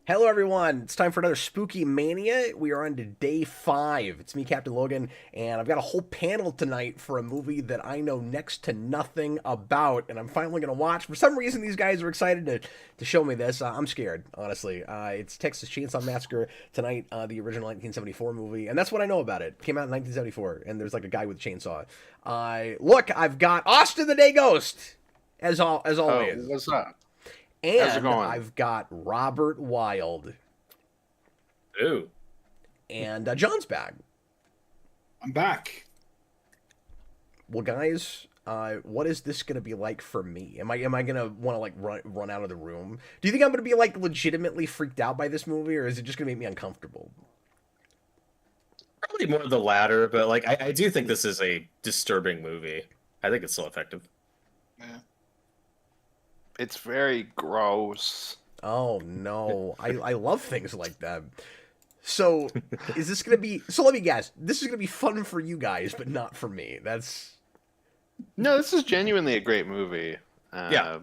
Hello, everyone. It's time for another Spooky Mania. We are on to day 5. It's me, Captain Logan, and I've got a whole panel tonight for a movie that I know next to nothing about, and I'm finally going to watch. For some reason, these guys are excited to show me this. I'm scared, honestly. It's Texas Chainsaw Massacre tonight, the original 1974 movie, and that's what I know about it. It came out in 1974, and there's like a guy with a chainsaw. Look, I've got Austin the Day Ghost, as Oh, always. what's up? How's it And going? I've got Robert Wild. Ooh. And John's back. I'm back. Well, guys, what is this gonna be like for me? Am I gonna want to like run out of the room? Do you think I'm gonna be like legitimately freaked out by this movie, or is it just gonna make me uncomfortable? Probably more the latter, but like I do think this is a disturbing movie. I think it's still effective. Yeah. It's very gross. Oh no, I love things like that. So is this gonna be? So let me guess. This is gonna be fun for you guys, but not for me. That's No, this is genuinely a great movie. Yeah.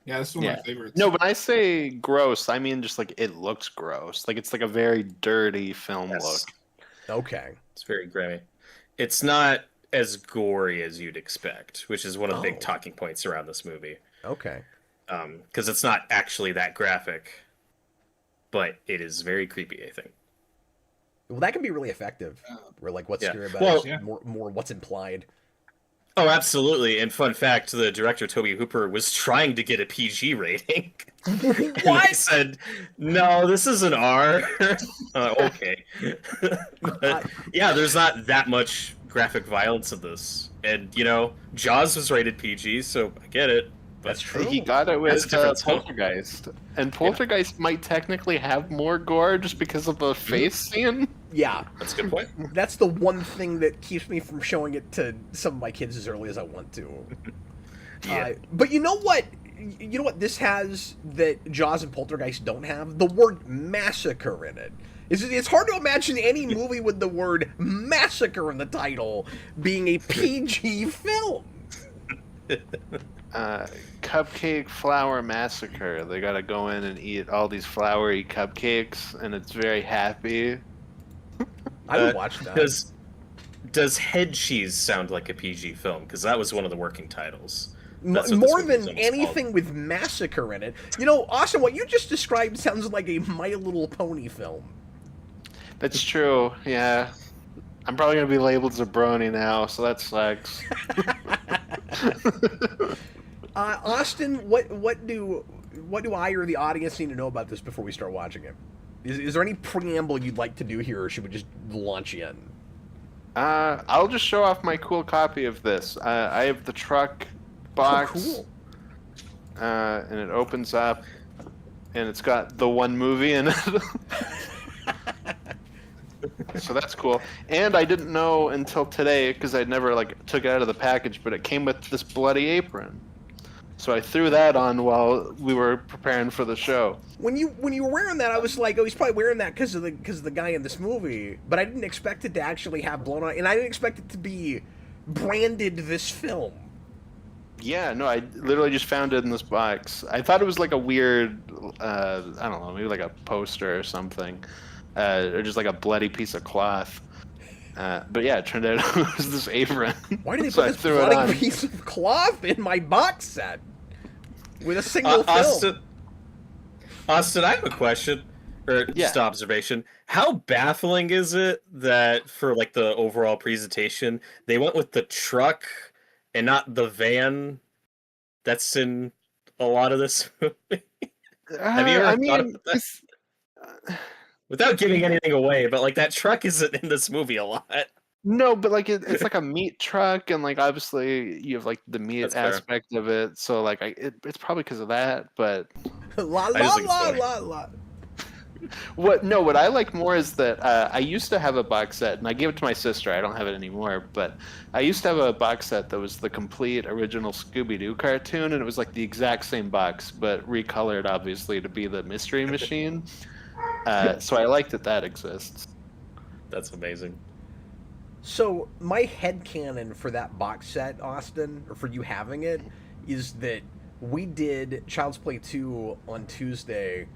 Yeah, this is one of my favorites. No, when I say gross, I mean just like it looks gross. Like it's like a very dirty film Yes. look. okay. It's very grimy. It's not as gory as you'd expect, which is one of the Oh. big talking points around this movie. Okay. Because it's not actually that graphic, but it is very creepy, I think. Well, that can be really effective. Yeah. Where like what's Yeah. scary about Well- it is more what's implied. Oh, absolutely. And fun fact, the director, Toby Hooper, was trying to get a PG rating. And What? He said, no, this is an R. Okay. But, yeah, there's not that much graphic violence in this. And, you know, Jaws was rated PG, so I get it. But That's true. He got it That's with a different tone. Poltergeist. And Poltergeist might technically have more gore just because of the face scene. Yeah. That's a good point. That's the one thing that keeps me from showing it to some of my kids as early as I want to. Yeah. But you know what? You know what this has that Jaws and Poltergeist don't have? The word massacre in it. It's hard to imagine any movie with the word massacre in the title being a PG film. Cupcake Flower Massacre. They gotta go in and eat all these flowery cupcakes, and it's very happy. I would watch that. Does Head Cheese sound like a PG film? Because that was one of the working titles. That's what this More movie is than almost anything called. with massacre in it. You know, Austin, what you just described sounds like a My Little Pony film. That's true, yeah. I'm probably gonna be labeled Zabroni now, so that sucks. Austin, what do I or the audience need to know about this before we start watching it? Is there any preamble you'd like to do here, or should we just launch in? I'll just show off my cool copy of this. I have the truck box, Oh, cool. and it opens up, and it's got the one movie in it. So that's cool. And I didn't know until today because I'd never like took it out of the package, but it came with this bloody apron. So I threw that on while we were preparing for the show. When you were wearing that, I was like, oh, he's probably wearing that because of the guy in this movie. But I didn't expect it to actually have blown on, and I didn't expect it to be branded this film. Yeah, no, I literally just found it in this box. I thought it was like a weird, I don't know, maybe like a poster or something, or just like a bloody piece of cloth. But yeah, it turned out it was this apron. Why did they So put I this threw it bloody on. piece of cloth in my box set with a single film? Austin, I have a question, or just an observation. How baffling is it that for like the overall presentation, they went with the truck and not the van that's in a lot of this movie? Have you ever thought about that? Without giving anything away, but like that truck isn't in this movie a lot. No, but like it's like a meat truck, and like obviously you have like the meat That's fair. aspect of it. So like it's probably because of that. But La I la just think it's la funny. la la. what I like more is that I used to have a box set, and I gave it to my sister. I don't have it anymore, but I used to have a box set that was the complete original Scooby-Doo cartoon, and it was like the exact same box, but recolored obviously to be the Mystery Machine. So I like that exists. That's amazing. So my headcanon for that box set, Austin, or for you having it, is that we did Child's Play 2 on Tuesday,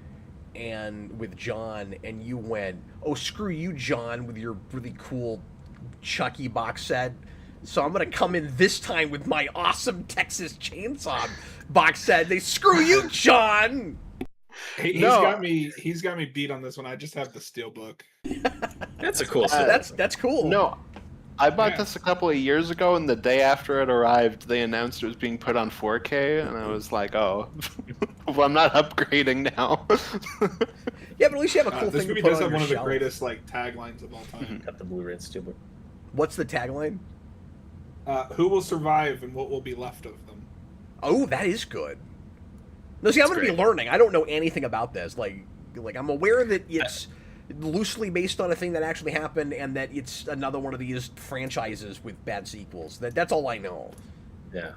and with John, and you went, "Oh, screw you, John, with your really cool Chucky box set. So I'm gonna come in this time with my awesome Texas Chainsaw box set." They screw you, John. He's No. got me. He's got me beat on this one. I just have the Steelbook. That's a cool set. That's cool. No, I bought Yeah. this a couple of years ago, and the day after it arrived, they announced it was being put on 4K, and I was like, "Oh, well, I'm not upgrading now." Yeah, but at least you have a cool This thing movie to put does on have your one of the shelf. greatest like taglines of all time. Got the Blu-ray and Steelbook. What's the tagline? Who will survive and what will be left of them? Oh, that is good. No, see, I'm going to be great. learning. I don't know anything about this. Like I'm aware that it's loosely based on a thing that actually happened, and that it's another one of these franchises with bad sequels. That's all I know. Yeah.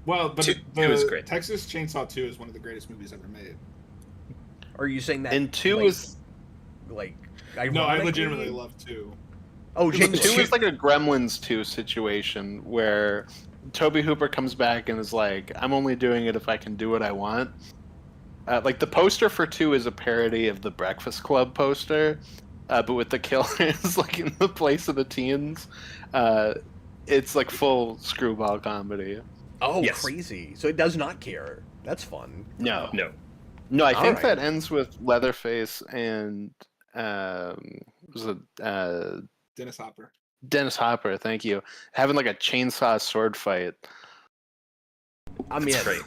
Well, but Two the is great. Texas Chainsaw 2 is one of the greatest movies ever made. Are you saying that? And 2 like, is like. No, I ironically? legitimately love 2. Oh, 2 genuinely. is like a Gremlins 2 situation where Toby Hooper comes back and is like, "I'm only doing it if I can do what I want." Like the poster for 2 is a parody of the Breakfast Club poster, but with the killers like in the place of the teens. It's like full screwball comedy. Oh, Yes. crazy! So it does not care. That's fun. No, No. I think Alright. that ends with Leatherface and was it Dennis Hopper. Dennis Hopper? Thank you. Having like a chainsaw sword fight. I'm in. That's great.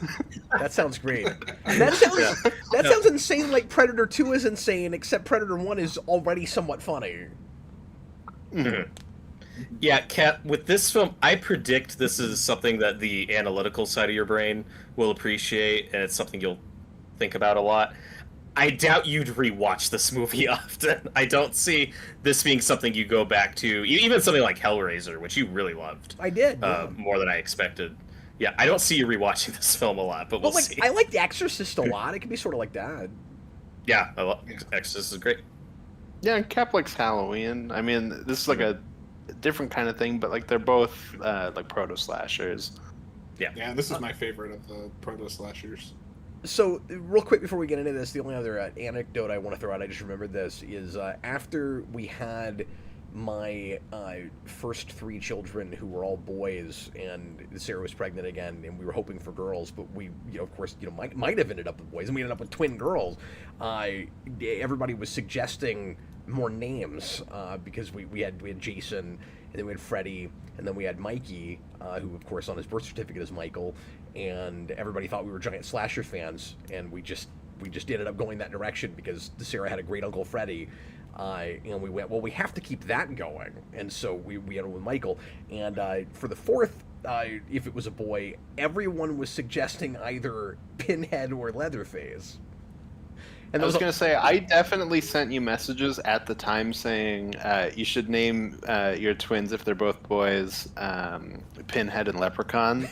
That sounds great. That sounds insane. Like Predator 2 is insane, except Predator 1 is already somewhat funny. Mhm. Yeah, Kat, with this film, I predict this is something that the analytical side of your brain will appreciate, and it's something you'll think about a lot. I doubt you'd rewatch this movie often. I don't see this being something you go back to, even something like Hellraiser, which you really loved I did. Yeah. more than I expected. Yeah, I don't see you rewatching this film a lot, but we'll But like, see. I like The Exorcist a lot. It could be sort of like that. Yeah, I love Exorcist is great. Yeah, and Cap likes Halloween. I mean, this is like a different kind of thing, but like they're both like proto slashers. Yeah, this is my favorite of the proto slashers. So, real quick before we get into this, the only other anecdote I want to throw out, I just remembered this, is after we had my first 3 children who were all boys, and Sarah was pregnant again, and we were hoping for girls, but we, of course, might have ended up with boys, and we ended up with twin girls. Everybody was suggesting more names because we had Jason, and then we had Freddie, and then we had Mikey, who of course on his birth certificate is Michael, and everybody thought we were giant slasher fans, and we just ended up going that direction because Sarah had a great uncle Freddie. And we went, well, we have to keep that going, and so we ended up with Michael. And for the 4th, if it was a boy, everyone was suggesting either Pinhead or Leatherface. And I was going to say, I definitely sent you messages at the time saying you should name your twins, if they're both boys, Pinhead and Leprechaun.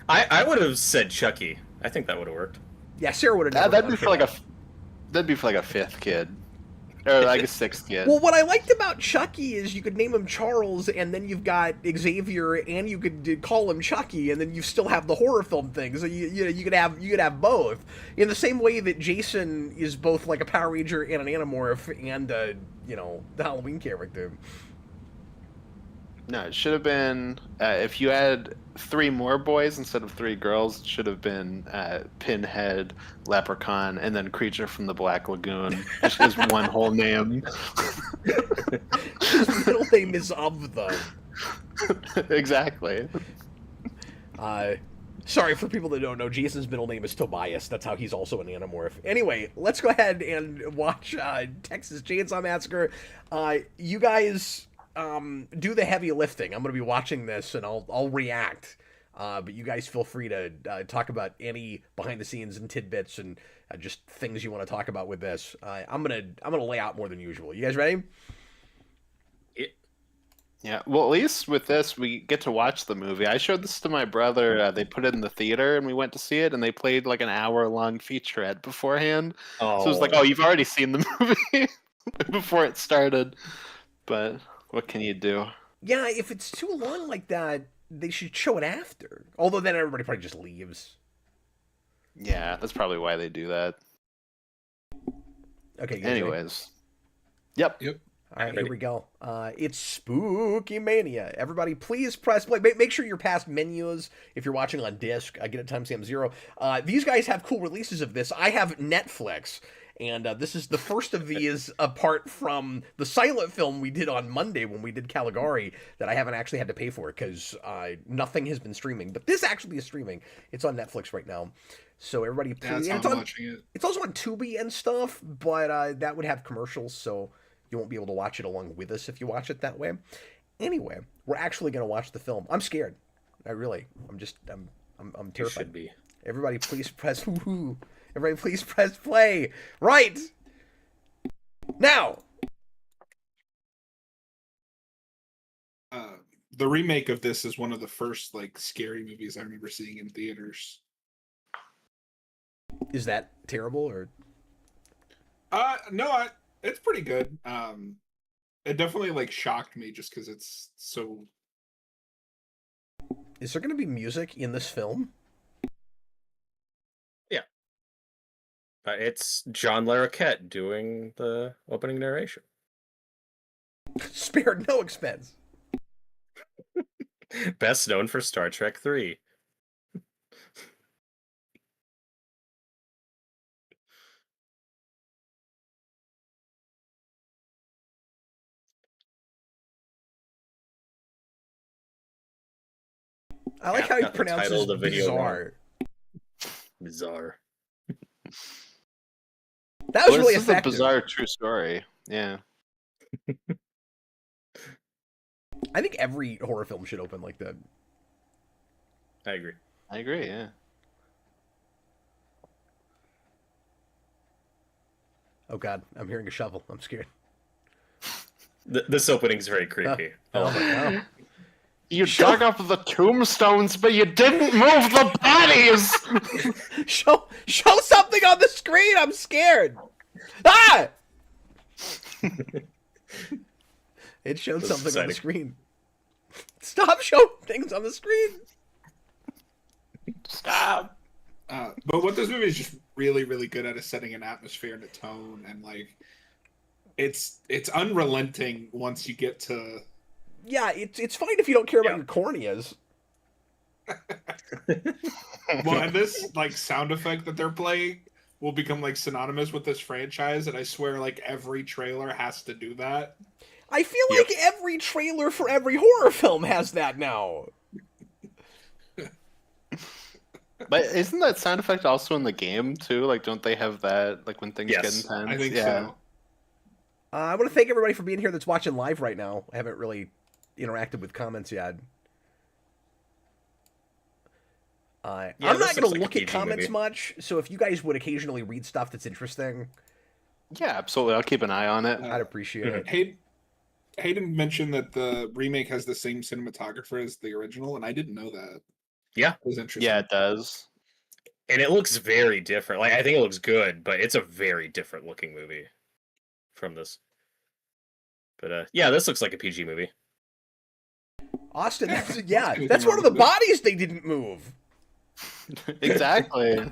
I would have said Chucky. I think that would have worked. Yeah, Sarah would have. That'd be for like a 5th kid, or like a 6th kid. Well, what I liked about Chucky is you could name him Charles, and then you've got Xavier, and you could call him Chucky, and then you still have the horror film thing. So you could have both in the same way that Jason is both like a Power Ranger and an Animorph, and the Halloween character. No, it should have been if you had 3 more boys instead of 3 girls. It should have been Pinhead, Leprechaun, and then Creature from the Black Lagoon. Just as one whole name. His middle name is of them. Exactly. Sorry for people that don't know, Jason's middle name is Tobias. That's how he's also an Animorph. Anyway, let's go ahead and watch Texas Chainsaw Massacre. You guys do the heavy lifting. I'm going to be watching this, and I'll react. But you guys feel free to talk about any behind the scenes and tidbits and just things you want to talk about with this. I'm gonna lay out more than usual. You guys ready? Yeah, well, at least with this, we get to watch the movie. I showed this to my brother. They put it in the theater, and we went to see it, and they played like an hour-long featurette beforehand. Oh. So it was like, oh, you've already seen the movie before it started. But what can you do? Yeah, if it's too long like that, they should show it after. Although then everybody probably just leaves. Yeah, that's probably why they do that. Okay. Anyways. Yep. All right, here we go. It's Spooky Mania. Everybody, please press play. Make sure you're past menus if you're watching on disc. Get it timestamp 0. These guys have cool releases of this. I have Netflix, and this is the first of these apart from the silent film we did on Monday when we did Caligari that I haven't actually had to pay for because nothing has been streaming. But this actually is streaming. It's on Netflix right now. So everybody, please. That's how I'm watching it. It's also on Tubi and stuff, but that would have commercials, so you won't be able to watch it along with us if you watch it that way. Anyway, we're actually going to watch the film. I'm scared. I'm terrified. You should be. Everybody, please press. Woo-hoo. Everybody, please press play. Right now. The remake of this is one of the first like scary movies I remember seeing in theaters. Is that terrible or? No, it's pretty good. It definitely like shocked me just because it's so. Is there going to be music in this film? Yeah. It's John Larroquette doing the opening narration. Spared no expense. Best known for Star Trek 3. I like how he Got the title pronounces of the video bizarre. Bizarre. That was Well, really this is a effective. bizarre true story. Yeah. I think every horror film should open like that. I agree. I agree, yeah. Oh god, I'm hearing a shovel. I'm scared. This opening's very creepy. Oh my god. You dug up the tombstones, but you didn't move the bodies! Show something on the screen. I'm scared. Ah! It showed That's something on the exciting. screen. Stop showing things on the screen. Stop! But what this movie is just really, really good at is setting an atmosphere and a tone, and like, it's unrelenting once you get to. Yeah, it's fine if you don't care about Yeah. your corneas. Well, and this like sound effect that they're playing will become like synonymous with this franchise, and I swear, like every trailer has to do that. I feel Yep. like every trailer for every horror film has that now. But isn't that sound effect also in the game, too? Like, don't they have that, like, when things Yes, get intense? I think yeah. so. I want to thank everybody for being here that's watching live right now. I haven't really interacted with comments yet. I'm not this going to looks like a look at PG comments movie. much, so if you guys would occasionally read stuff that's interesting, Yeah, absolutely. I'll keep an eye on it. I'd appreciate it. Hayden mentioned that the remake has the same cinematographer as the original, and I didn't know that. Yeah. It was interesting. Yeah, it does. And it looks very different. Like, I think it looks good, but it's a very different looking movie from this. But yeah, this looks like a PG movie. Austin, Yeah, that's one of the bodies they didn't move. Exactly.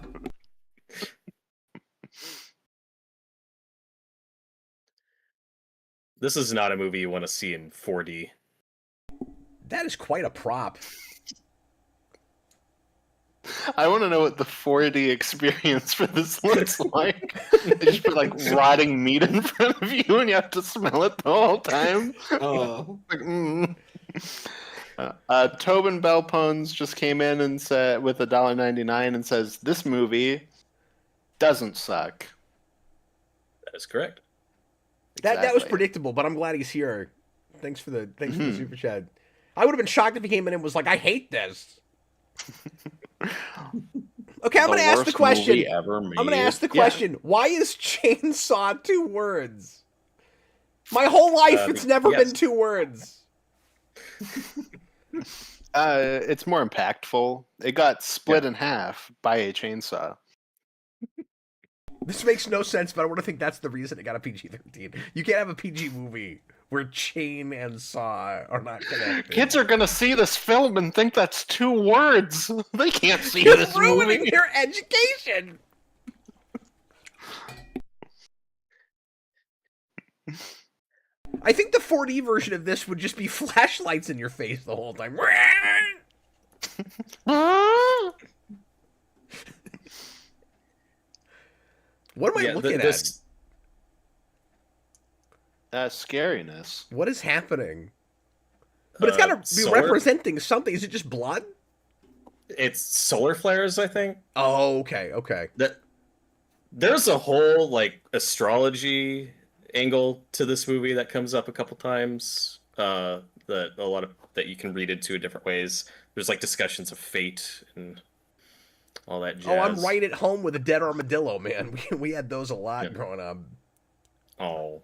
This is not a movie you want to see in 4D. That is quite a prop. I want to know what the 4D experience for this looks like. They just put, like, rotting meat in front of you, and you have to smell it the whole time. Oh, Like, Tobin Belpones just came in and said with $1.99 and says this movie doesn't suck. That is correct. That was Exactly. predictable, but I'm glad he's here. Thanks for the super chat. I would have been shocked if he came in and was like, "I hate this." Okay, I'm going to ask the question. I'm going to ask the question. Why is chainsaw 2 words? My whole life, it's never yes. been 2 words. It's more impactful. It got split in half by a chainsaw. This makes no sense, but I want to think that's the reason it got a PG-13. You can't have a PG movie where chain and saw are not connected. Kids are gonna see this film and think that's 2 words. They can't see You're this ruining movie. their education. I think the 4D version of this would just be flashlights in your face the whole time. What am I looking at? Scariness. What is happening? But it's got to be representing something. Is it just blood? It's solar flares, I think. Oh, okay, okay. There's a whole like astrology angle to this movie that comes up a couple times. That you can read into in different ways. There's like discussions of fate and all that jazz. Oh, I'm right at home with a dead armadillo, man. We had those a lot growing up. Oh.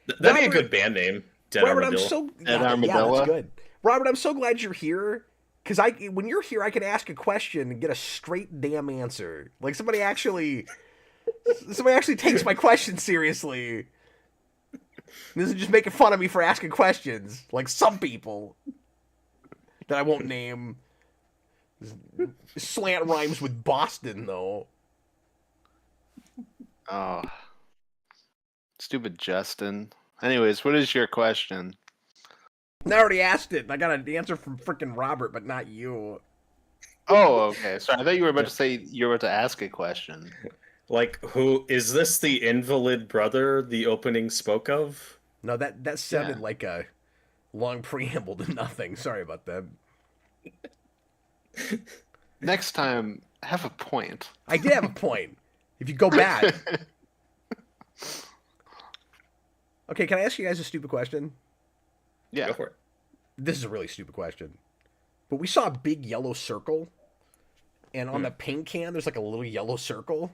That'd be a good band name. Dead Robert, Armadillo. Dead Armadillo. Yeah, that's good. Robert, I'm so glad you're here. Because when you're here, I can ask a question and get a straight damn answer. Like somebody actually takes my question seriously. This is just making fun of me for asking questions, like some people that I won't name. Slant rhymes with Boston, though. Oh, stupid Justin. Anyways, what is your question? I already asked it, and I got an answer from freaking Robert, but not you. Oh, okay. Sorry, I thought you were about to say you were about to ask a question. Like, who is this? The invalid brother the opening spoke of? No, that sounded like a long preamble to nothing. Sorry about that. Next time, have a point. I did have a point. If you go back. Okay, can I ask you guys a stupid question? Yeah. Go for it. This is a really stupid question. But we saw a big yellow circle, and on the paint can there's like a little yellow circle.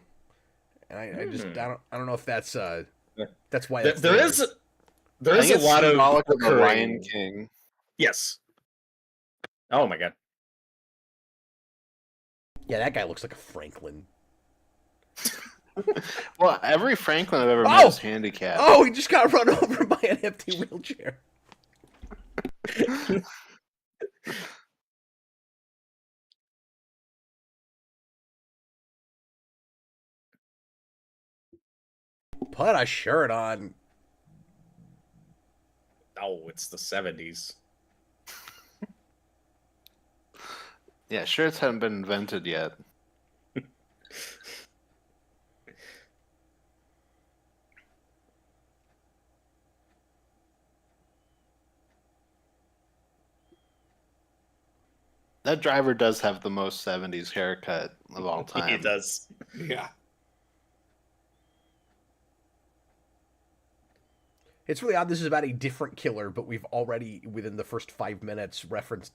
And I don't know if that's why that's there is a lot of the Lion King. Yes. Oh my god. Yeah, that guy looks like a Franklin. Well, every Franklin I've ever met is handicapped. Oh, he just got run over by an empty wheelchair. Put a shirt on. Oh, it's the 70s. Yeah, shirts haven't been invented yet. That driver does have the most 70s haircut of all time. He does. Yeah. It's really odd. This is about a different killer, but we've already, within the first 5 minutes, referenced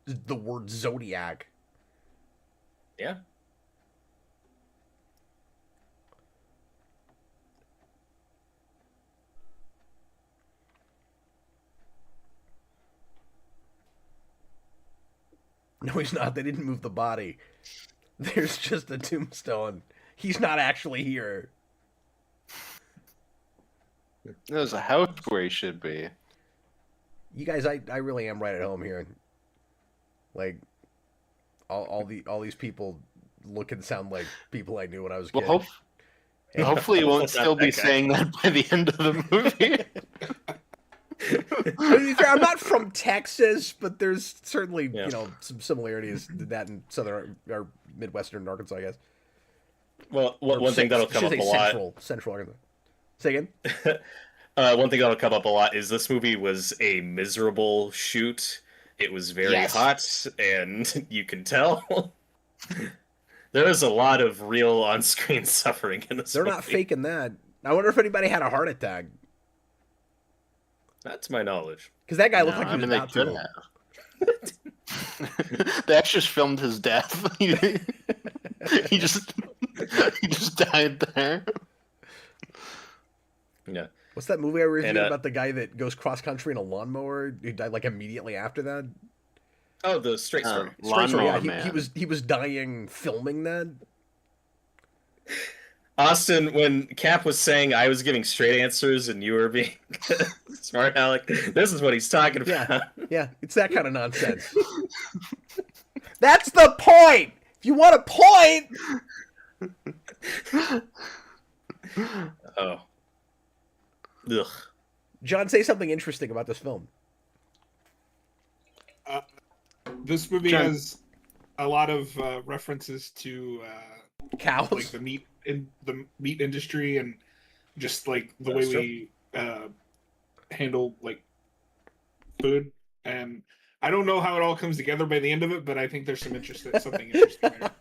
the word Zodiac. Yeah. No, he's not. They didn't move the body. There's just a tombstone. He's not actually here. There's a house where he should be. You guys, I really am right at home here. Like, all these people look and sound like people I knew when I was a kid. Well, hopefully you won't still be saying that by the end of the movie. I mean, I'm not from Texas, but there's certainly some similarities to that in southern or midwestern Arkansas, I guess. Well, one thing that'll come up a lot. Central Arkansas. Say again. One thing that'll come up a lot is this movie was a miserable shoot. It was very hot, and you can tell there is a lot of real on-screen suffering in this. They're not faking that. I wonder if anybody had a heart attack. Not to my knowledge. Because that guy looked like he was about to. They actually just filmed his death. he just died there. Yeah. What's that movie I reviewed about the guy that goes cross country in a lawnmower? Who died like immediately after that? Oh, the Straight Story. Straight Story. Yeah. He was dying filming that. Austin, when Cap was saying I was giving straight answers and you were being smart, Alec, this is what he's talking Yeah, about. yeah, it's that kind of nonsense. That's the point. If you want a point, Oh. Ugh. John, say something interesting about this film. This movie John- has a lot of references to Cows. like the meat industry and just like the That's way we handle like food. And I don't know how it all comes together by the end of it, but I think there's something interesting there.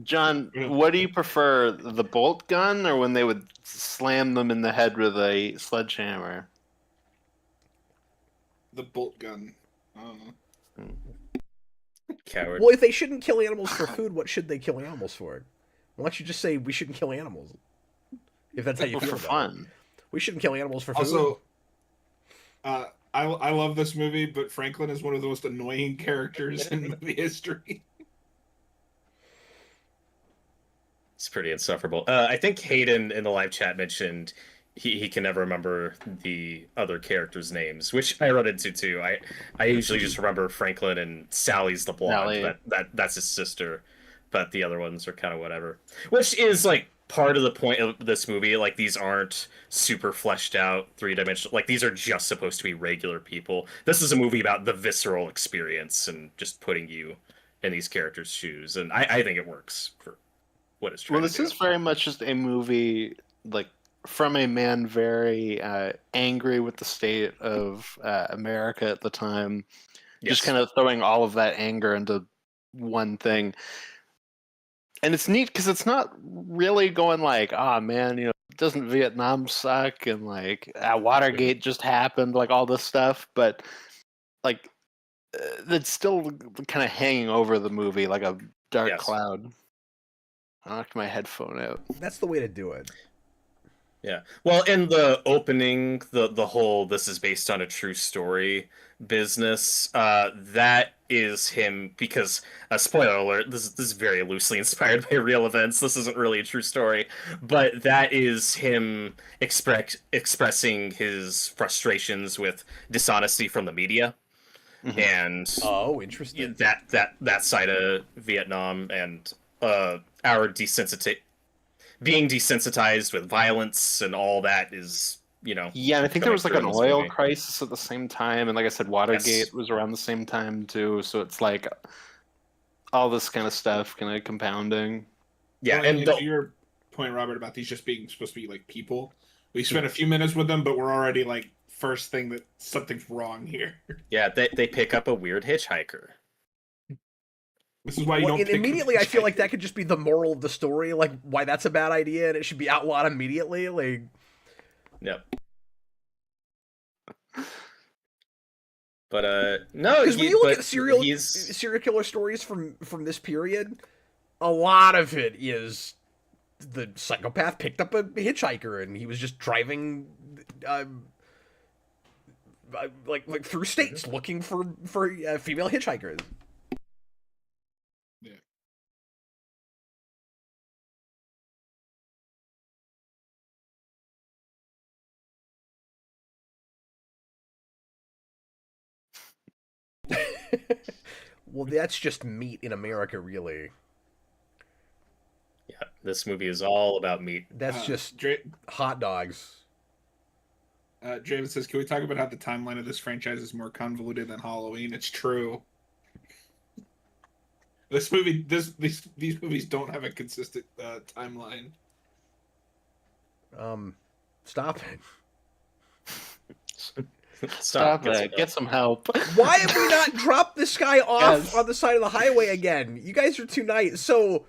John, what do you prefer, the bolt gun or when they would slam them in the head with a sledgehammer? The bolt gun. Coward. Well, if they shouldn't kill animals for food, what should they kill animals for? Why don't you just say we shouldn't kill animals? If that's how you feel For about it. fun. We shouldn't kill animals for food. Also, I love this movie, but Franklin is one of the most annoying characters in movie history. It's pretty insufferable. I think Hayden in the live chat mentioned he can never remember the other characters' names, which I run into too. I usually just remember Franklin and Sally's the blonde. Sally. That's his sister, but the other ones are kind of whatever. Which is like part of the point of this movie. Like these aren't super fleshed out, three-dimensional. Like these are just supposed to be regular people. This is a movie about the visceral experience and just putting you in these characters' shoes, and I think it works for what it's trying Well, to this do. is very much just a movie, like, from a man very angry with the state of America at the time, just kind of throwing all of that anger into one thing. And it's neat because it's not really going like, ah, man, doesn't Vietnam suck? And like, Watergate just happened, like all this stuff. But like, it's still kind of hanging over the movie like a dark Yes. cloud. I knocked my headphone out. That's the way to do it. Yeah. Well, in the opening, the whole "this is based on a true story" business, that is him because spoiler alert, this is very loosely inspired by real events. This isn't really a true story, but that is him expressing his frustrations with dishonesty from the media. Mhm. And Oh, interesting. that side of Vietnam and our being desensitized with violence and all that is, Yeah, and I think there was like an coming through in this oil movie. crisis at the same time, and like I said, Watergate Yes. was around the same time too. So it's like all this kind of stuff, kind of compounding. Yeah, Well, and to your point, Robert, about these just being supposed to be like people, we spent a few minutes with them, but we're already like first thing that something's wrong here. yeah, they pick up a weird hitchhiker. This is why you Well, don't. and pick up immediately, I feel like hitchhikers. that could just be the moral of the story, like why that's a bad idea, and it should be outlawed immediately. Like, Yep. But no, because when you look at he's serial killer stories from this period, a lot of it is the psychopath picked up a hitchhiker and he was just driving, like through states looking for female hitchhikers. Yeah. Well, that's just meat in America, really. yeah, this movie is all about meat. That's just Dra- hot dogs. Draven says, "Can we talk about how the timeline of this franchise is more convoluted than Halloween?" It's true. These movies don't have a consistent timeline. Stop it. Stop Get it. Get some help. Why have we not dropped this guy off Yes. on the side of the highway again? You guys are too nice. So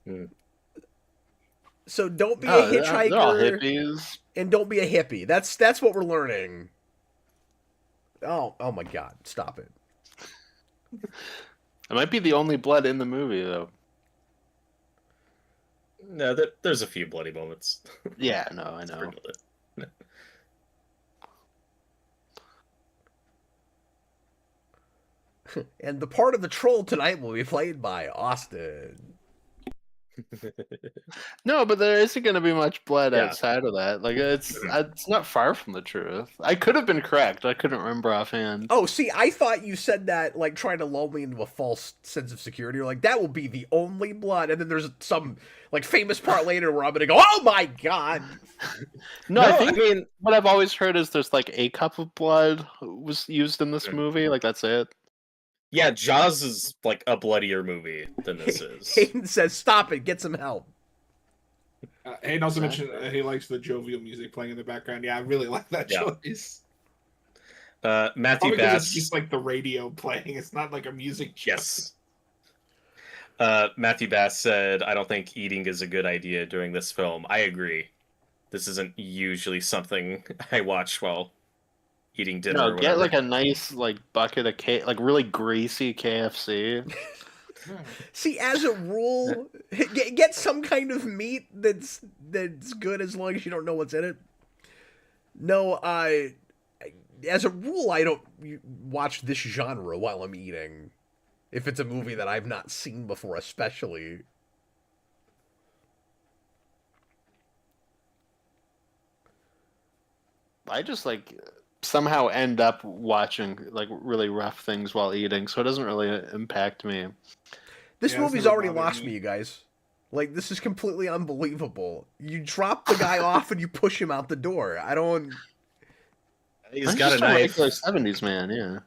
don't be a hitchhiker. They're all hippies. And don't be a hippie. That's what we're learning. Oh my God! Stop it. It might be the only blood in the movie, though. No, there's a few bloody moments. Yeah, no, I know. And the part of the troll tonight will be played by Austin. No, but there isn't going to be much blood Yeah. outside of that. Like it's not far from the truth. I could have been correct. I couldn't remember offhand. Oh, see, I thought you said that like trying to lull me into a false sense of security. You're like, that will be the only blood, and then there's some like famous part later where I'm gonna go, oh my god. No, I mean, what I've always heard is there's like a cup of blood was used in this movie. Like that's it. Yeah, Jaws is like a bloodier movie than this is. Hayden says, stop it, get some help. Hayden also mentioned he likes the jovial music playing in the background. Yeah, I really like that choice. Matthew Because Bass. it's just like the radio playing. It's not like a music choice. Yes. Matthew Bass said, I don't think eating is a good idea during this film. I agree. This isn't usually something I watch while eating dinner. No, get like a nice like bucket of like really greasy KFC. See, as a rule, get some kind of meat that's good as long as you don't know what's in it. No, as a rule, I don't watch this genre while I'm eating. If it's a movie that I've not seen before, especially. I just like somehow end up watching like really rough things while eating, so it doesn't really impact me. This movie's already lost me, you guys. Like, this is completely unbelievable. You drop the guy off and you push him out the door. I don't... He's got a knife. Like 70s man, yeah.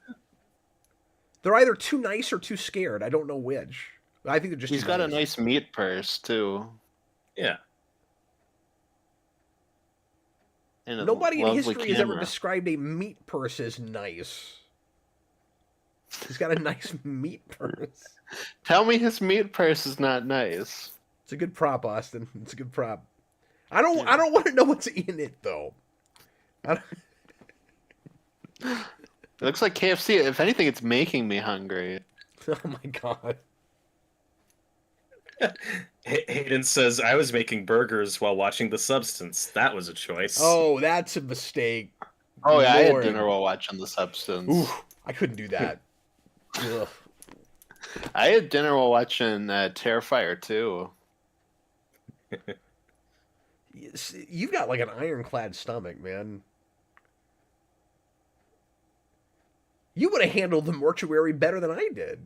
They're either too nice or too scared. I don't know which. I think they're just He's got a nice meat purse, too. Yeah. And nobody in history has ever described a meat purse as nice. He's got a nice meat purse. Tell me his meat purse is not nice. It's a good prop, Austin. It's a good prop. I don't want to know what's in it though. It looks like KFC. If anything, it's making me hungry. Oh my god. Hayden says, I was making burgers while watching The Substance. That was a choice. Oh, that's a mistake. Oh, yeah, Lord. I had dinner while watching The Substance. Ooh, I couldn't do that. Ugh. I had dinner while watching Terrifier 2. You've got like an ironclad stomach, man. You would have handled the mortuary better than I did.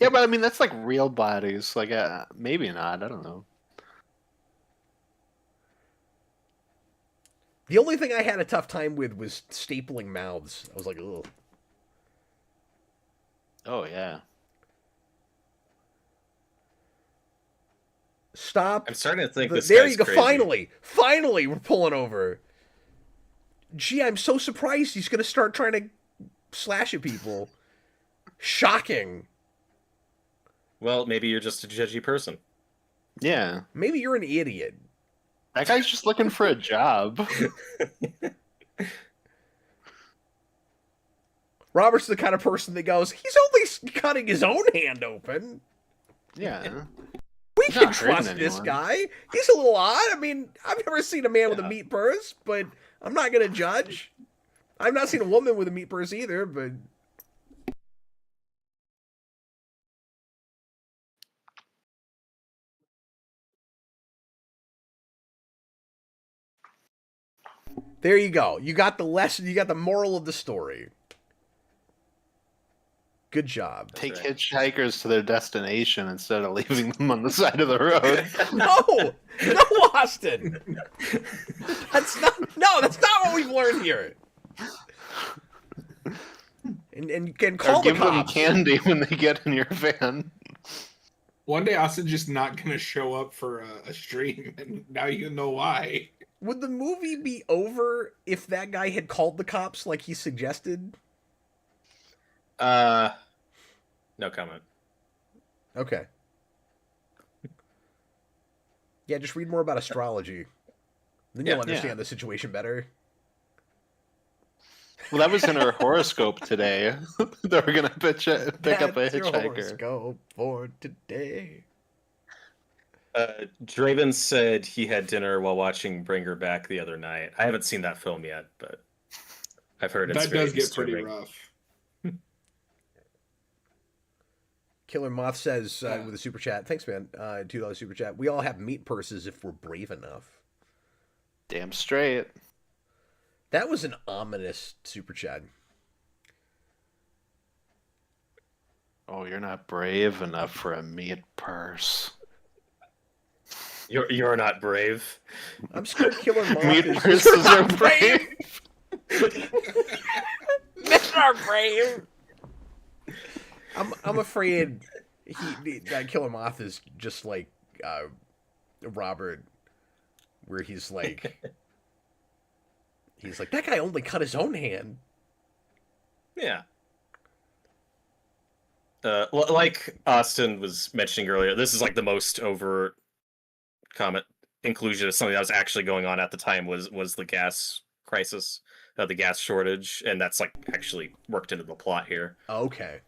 Yeah, but I mean, that's like real bodies. Like, maybe not. I don't know. The only thing I had a tough time with was stapling mouths. I was like, ugh. Oh, yeah. Stop. I'm starting to think this there guy's you go. crazy. Finally, we're pulling over. Gee, I'm so surprised he's going to start trying to slash at people. Shocking. Well, maybe you're just a judgy person. Yeah. Maybe you're an idiot. That guy's just looking for a job. Robert's the kind of person that goes, he's only cutting his own hand open. Yeah. We can trust this guy. He's a little odd. I mean, I've never seen a man with a meat purse, but I'm not going to judge. I've not seen a woman with a meat purse either, but... There you go. You got the lesson. You got the moral of the story. Good job. Take hitchhikers to their destination instead of leaving them on the side of the road. No, Austin. That's not what we've learned here. And you can call or the cops. give them candy when they get in your van. One day Austin's just not gonna show up for a stream, and now you know why. Would the movie be over if that guy had called the cops like he suggested? No comment. Okay. Yeah, just read more about astrology. Then you'll understand the situation better. Well, that was in our horoscope today. They were going to pick up a hitchhiker. Your horoscope for today. Draven said he had dinner while watching Bring Her Back the other night. I haven't seen that film yet, but I've heard it's that does get pretty rough. Killer Moth says with a super chat, thanks, man. $2 super chat. We all have meat purses if we're brave enough. Damn straight. That was an ominous super chat. Oh, you're not brave enough for a meat purse. You're not brave. I'm scared Killer Moth Meat is purses are brave. Men are brave. I'm afraid that Killer Moth is just like Robert, where he's like that guy only cut his own hand. Yeah. Like Austin was mentioning earlier, this is like the most overt comment inclusion of something that was actually going on at the time was the gas crisis, the gas shortage, and that's like actually worked into the plot here. Okay.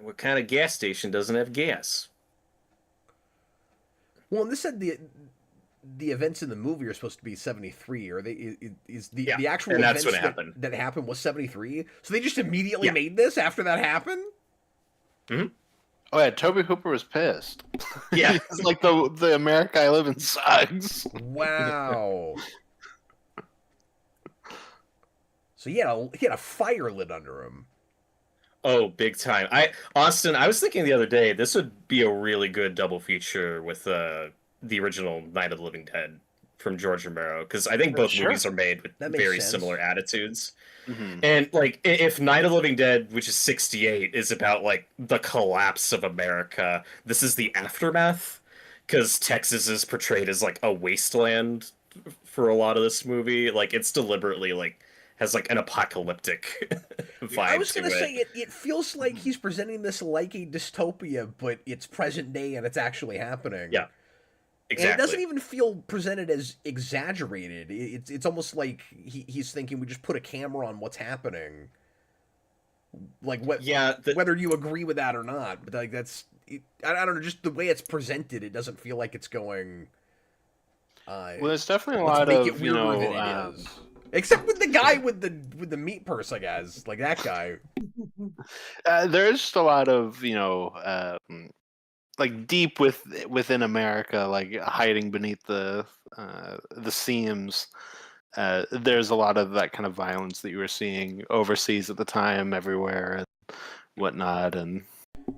What kind of gas station doesn't have gas? Well, and this said the events in the movie are supposed to be 73, or is the actual and that's events what happened. that happened was 73? So they just immediately made this after that happened? Mm-hmm. Oh yeah, Toby Hooper was pissed. Yeah. It's like the America I live in sucks. Wow. So he had a fire lit under him. Oh, big time. Austin, I was thinking the other day, this would be a really good double feature with the original Night of the Living Dead from George Romero, because I think both movies are made with very similar attitudes. Mm-hmm. And like, if Night of the Living Dead, which is 68, is about like the collapse of America, this is the aftermath, because Texas is portrayed as like a wasteland for a lot of this movie. Like, it's deliberately like has like an apocalyptic vibe. I was going to say it feels like he's presenting this like a dystopia, but it's present day and it's actually happening. Yeah. Exactly. And it doesn't even feel presented as exaggerated. It's almost like he's thinking we just put a camera on what's happening. Like whether you agree with that or not, but like I don't know, just the way it's presented, it doesn't feel like it's going. Well, there's definitely a lot of except with the guy with the meat purse, I guess, like that guy. There's just a lot of like deep within America, like hiding beneath the seams. There's a lot of that kind of violence that you were seeing overseas at the time, everywhere and whatnot, and.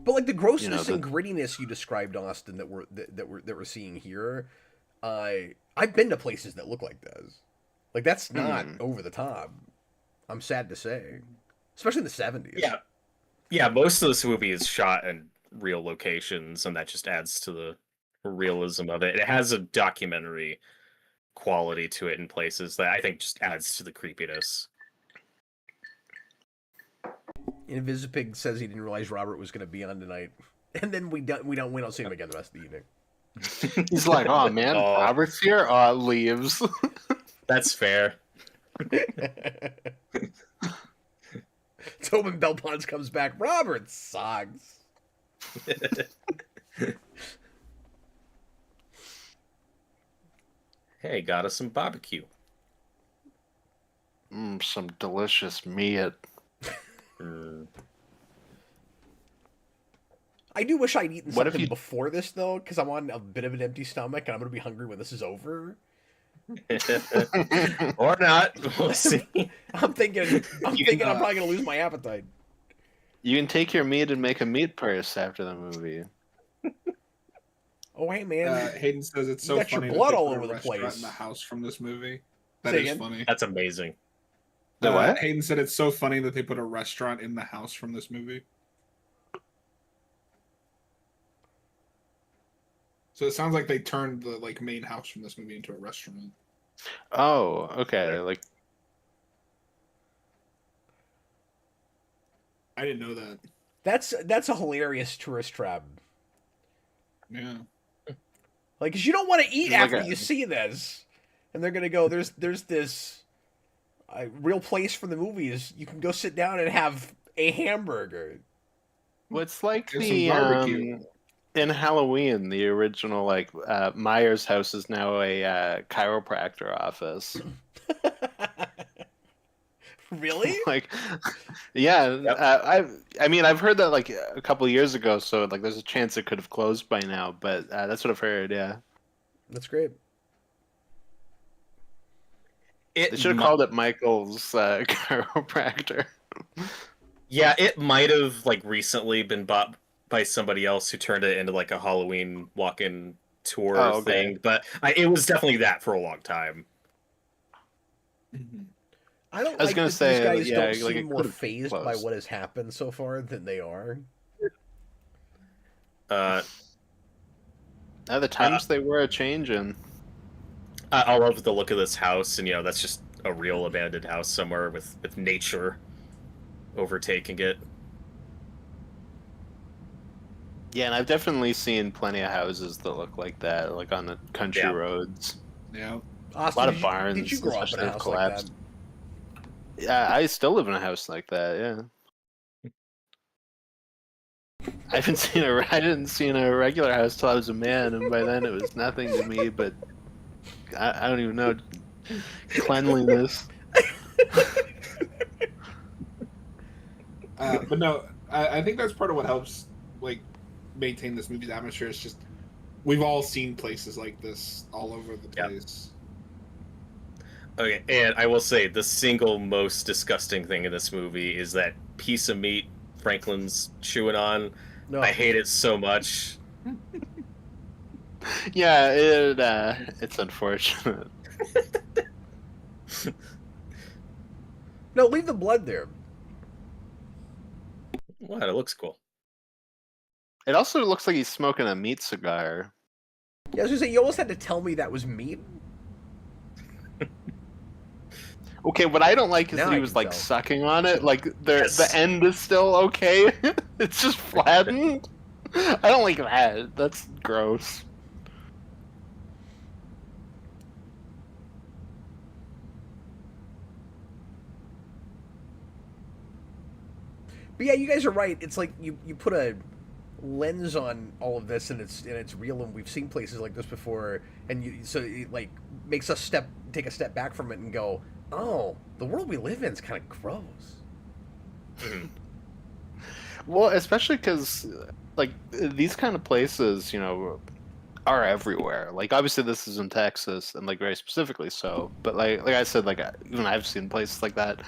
But like the grossness and grittiness you described, Austin, that we're seeing here, I've been to places that look like this. Like that's not over the top. I'm sad to say, especially in the 70s. Yeah. Most of this movie is shot in real locations, and that just adds to the realism of it. It has a documentary quality to it in places that I think just adds to the creepiness. Invisipig says he didn't realize Robert was going to be on tonight, and then we don't see him again the rest of the evening. He's like, "Oh man, Robert's here." Leaves. That's fair. Tobin Belpons comes back. Robert sucks. Hey, got us some barbecue. Some delicious meat. I do wish I'd eaten something before this, though, because I'm on a bit of an empty stomach, and I'm going to be hungry when this is over. Or not. We'll see. I'm thinking I'm probably going to lose my appetite. You can take your meat and make a meat purse after the movie. Oh, hey, man. Hayden says it's so got funny your blood that they all put over a the restaurant place. in the house from this movie. That Say is again? funny. That's amazing. The what? Hayden said it's so funny that they put a restaurant in the house from this movie. So it sounds like they turned the main house from this movie into a restaurant. Oh, okay. Like, I didn't know that. That's a hilarious tourist trap. Yeah. Like, 'cause you don't want to eat Like after you see this, and they're gonna go. There's this real place for the movies. You can go sit down and have a hamburger. well, it's like There's the some barbecue. in Halloween, the original Myers house is now a chiropractor office. Really? Like, yeah, Yep. I mean, I've heard that like a couple years ago, so like there's a chance it could have closed by now, but that's what I've heard. Yeah, That's great. they It should have mi- called it Michael's chiropractor. yeah, it might have like recently been bought by somebody else who turned it into like a Halloween walk-in tour Oh, okay. thing, but it was definitely that for a long time. Mhm. I don't I was like gonna that these say, guys yeah, don't like seem it more could have been phased by close. what has happened so far than they are. Uh, Now the times they were a changing. I love the look of this house, and that's just a real abandoned house somewhere with nature overtaking it. Yeah, and I've definitely seen plenty of houses that look like that, like on the country Yeah. roads. Yeah. Austin, A lot of did barns, you grow up in especially a have house collapsed. like that? Yeah, I still live in a house like that. Yeah, I didn't see a regular house till I was a man, and by then it was nothing to me. But I don't even know cleanliness. But no, I think that's part of what helps like maintain this movie's atmosphere. It's just we've all seen places like this all over the Yep. place. Okay, and I will say the single most disgusting thing in this movie is that piece of meat Franklin's chewing on. No. I hate it so much. Yeah, it's unfortunate. No, leave the blood there. Wow, it looks cool. It also looks like he's smoking a meat cigar. Yeah, I was gonna say, you almost had to tell me that was meat. Okay, what I don't like is Now that I he was can like tell. sucking on it. Like Yes. the end is still okay. It's just flattened. I don't like that. That's gross. But yeah, you guys are right. It's like you put a lens on all of this, and it's real, and we've seen places like this before, and so it like makes us take a step back from it and go, oh, the world we live in is kind of gross. Mhm. Well, especially because like these kind of places, are everywhere. Like obviously this is in Texas, and like very specifically so. But like I said, like even I've seen places like that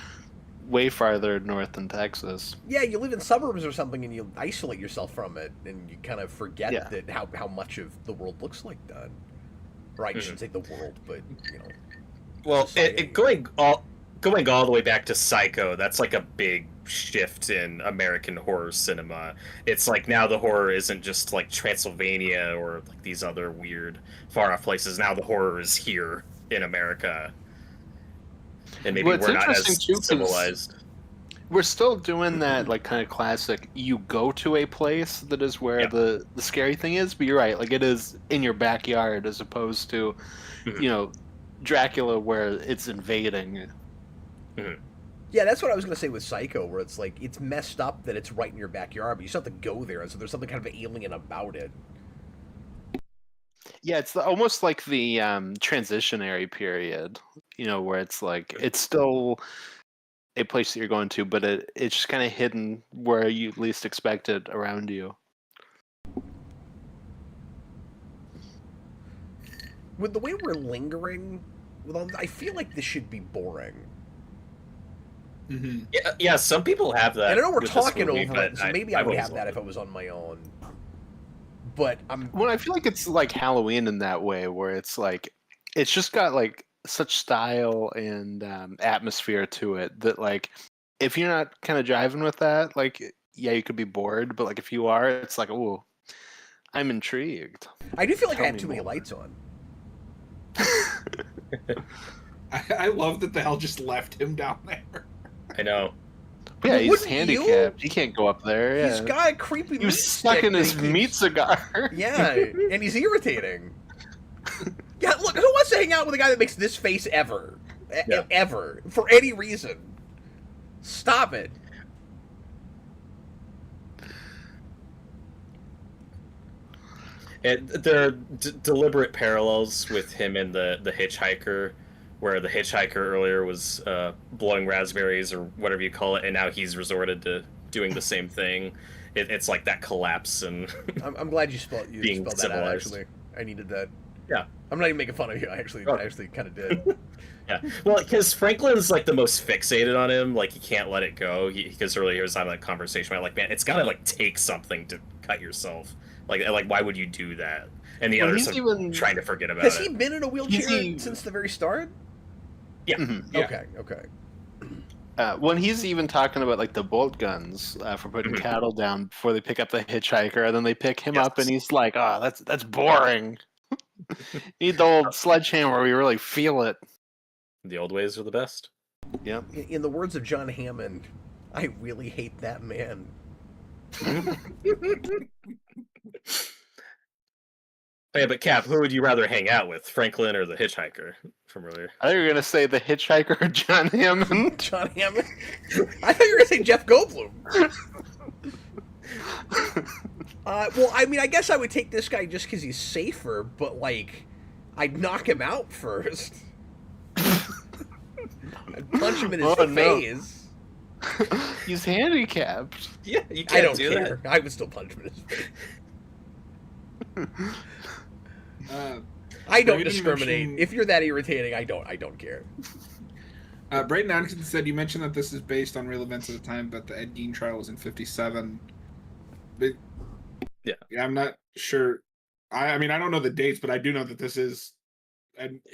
way farther north than Texas. Yeah, you live in suburbs or something, and you isolate yourself from it, and you kind of forget Yeah. that how much of the world looks like that. Or I shouldn't say the world, but Well, society. going all the way back to Psycho, that's like a big shift in American horror cinema. It's like now the horror isn't just like Transylvania or like these other weird far off places. Now the horror is here in America, and maybe Well, it's we're not interesting, as too, 'cause civilized. we're still doing that like kind of classic. You go to a place that is where Yeah. the scary thing is, but you're right. Like it is in your backyard as opposed to, Mhm. Dracula where it's invading. Yeah, that's what I was gonna say with Psycho, where it's like it's messed up that it's right in your backyard, but you still have to go there, and so there's something kind of alien about it. Yeah, it's almost like the transitionary period, where it's like it's still a place that you're going to, but it's just kind of hidden where you least expect it around you. With the way we're lingering, with all, I feel like this should be boring. Mm-hmm. Yeah, some people have that. And I know we're with this talking movie, over but it, so maybe I would always have that loved if I was on my own. But I'm Well, I feel like it's like Halloween in that way, where it's like it's just got like such style and atmosphere to it that like if you're not kind of driving with that, like yeah, you could be bored, but like if you are, it's like oh, I'm intrigued. I do feel like I Tell have me too many more. lights on. I love that the hell just left him down there. I know. Yeah, But he's wouldn't handicapped. He can't go up there. Yeah. He's got a creepy He meat was stuck stick in that his he keeps- meat cigar. Yeah, and he's irritating. Yeah, look, who wants to hang out with a guy that makes this face ever? Yeah. Ever. For any reason. Stop it. There are deliberate parallels with him and the hitchhiker, where the hitchhiker earlier was blowing raspberries or whatever you call it, and now he's resorted to doing the same thing. It's like that collapse and I'm glad you spelled being that out. civilized. Actually, I needed that. Yeah. I'm not even making fun of you. I actually kind of did. Yeah, well, because Franklin's like the most fixated on him, like he can't let it go. Because earlier he was having a conversation about like, man, it's gotta like take something to cut yourself. Like why would you do that? And the others are trying to forget about it. Has he been in a wheelchair since the very start? Yeah. Mm-hmm. Yeah. Okay. When he's even talking about like the bolt guns for putting cattle down before they pick up the hitchhiker, and then they pick him up, and he's like, "Oh, that's boring. Need the old sledgehammer where you really feel it." The old ways are the best. Yep. In the words of John Hammond, I really hate that man. Yeah, but Cap, who would you rather hang out with, Franklin or the hitchhiker from earlier? I thought you were gonna say the hitchhiker or John Hammond. John Hammond? I thought you were gonna say Jeff Goldblum. Well, I mean, I guess I would take this guy just because he's safer, but like, I'd knock him out first. I'd punch him in his face. He's handicapped. Yeah, you I can't don't do care. I would still punch him in his face. I don't discriminate. If you're that irritating, I don't care. Braden Atkinson said you mentioned that this is based on real events at the time, but the Ed Gein trial was in '57. But yeah, I'm not sure. I mean, I don't know the dates, but I do know that this is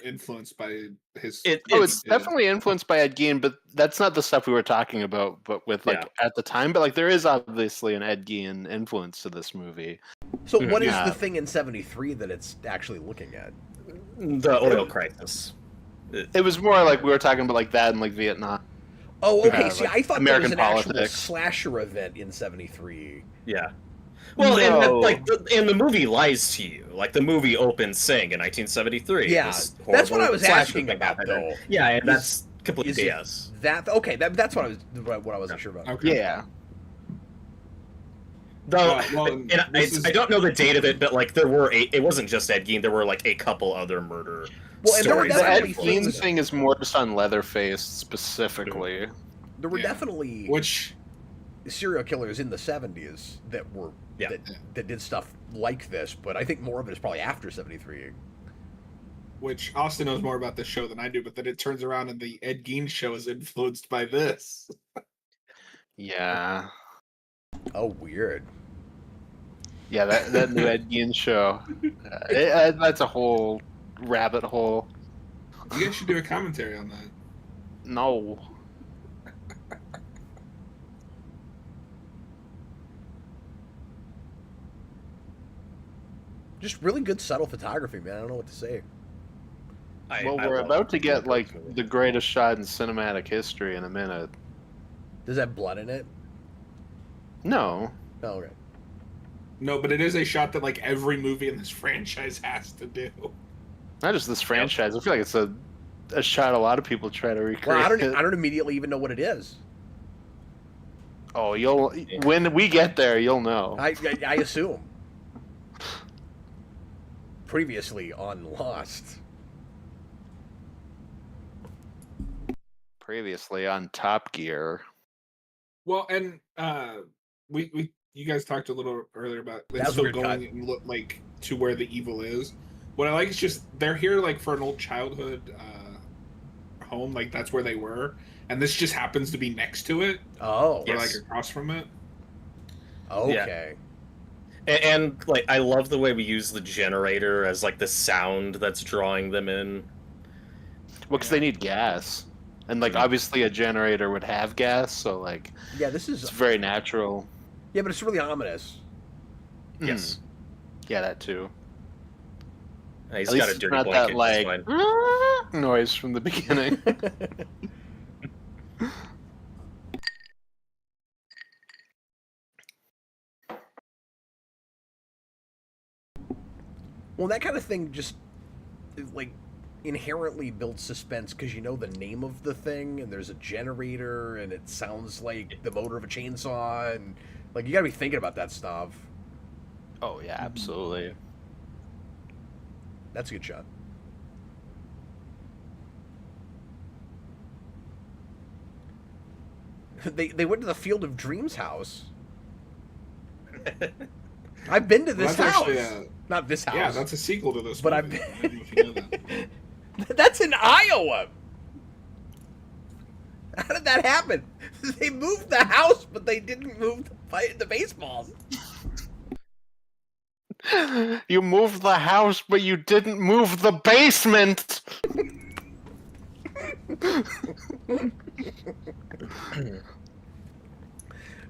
influenced by his. It's definitely influenced by Ed Gein, but that's not the stuff we were talking about. But with like at the time, but like there is obviously an Ed Gein influence to this movie. So what is the thing in '73 that it's actually looking at? The oil crisis. It was more like we were talking about like that in like Vietnam. Oh, okay. See, like I thought American there was an politics. actual slasher event in '73. Yeah. Well, No. and the movie lies to you. Like the movie opens saying in 1973. Yeah, that's what I was asking thing about, happened. though. Yeah, and that's complete Is BS. That okay? That's what I wasn't sure about. Okay. Yeah. Though, well, I don't know the date of it, but like it wasn't just Ed Gein. There were like a couple other murder and there were stories. The Ed definitely Gein things- thing is more just on Leatherface specifically. There were definitely Which serial killers in the '70s that were Yeah. that did stuff like this, but I think more of it is probably after '73. which Austin knows more about this show than I do, but then it turns around and the Ed Gein show is influenced by this. Yeah. Oh, weird. Yeah, that new Ed Gein show. That's a whole rabbit hole. You guys should do a commentary on that. No. Just really good subtle photography, man. I don't know what to say. Well, we're about to get like the greatest shot in cinematic history in a minute. Does that have blood in it? No. Oh, okay. No, but it is a shot that like every movie in this franchise has to do. Not just this franchise. I feel like it's a shot a lot of people try to recreate. Well, I don't immediately even know what it is. Oh, when we get there, you'll know. I assume. Previously on Lost. Previously on Top Gear. Well, and you guys talked a little earlier about That was still weird cut. going and look like to where the evil is. What I like is just they're here like for an old childhood home, like that's where they were, and this just happens to be next to it. Oh. Or like across from it. Okay. And like I love the way we use the generator as like the sound that's drawing them in. Well, because they need gas. And like obviously a generator would have gas, so like Yeah, this is it's very natural. Yeah, but it's really ominous. Yes. Yeah, that too. He's At got least a dirty not blanket. that like It's fine. noise from the beginning. Well, that kind of thing just like inherently builds suspense because you know the name of the thing and there's a generator and it sounds like the motor of a chainsaw and like you gotta be thinking about that stuff. Oh yeah, absolutely. That's a good shot. They went to the Field of Dreams house. I've been to this house. Actually, not this house. Yeah, that's a sequel to this. But movie. I've I don't know if you know that. That's in Iowa. How did that happen? They moved the house, but they didn't move the baseballs. You moved the house, but you didn't move the basement.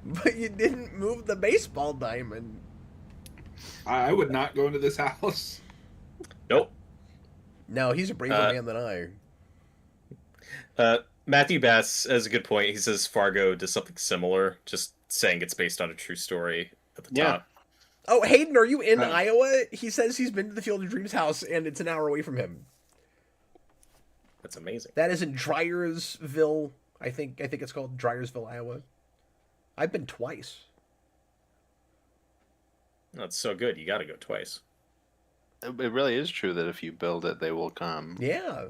But you didn't move the baseball diamond. I would not go into this house. Nope. No, he's a braver man than I. Matthew Bass has a good point. He says Fargo does something similar, just saying it's based on a true story at the top. Oh, Hayden, are you in Iowa? He says he's been to the Field of Dreams house, and it's an hour away from him. That's amazing. That is in Dryersville. I think it's called Dryersville, Iowa. I've been twice. That's so good. You got to go twice. It really is true that if you build it, they will come. Yeah.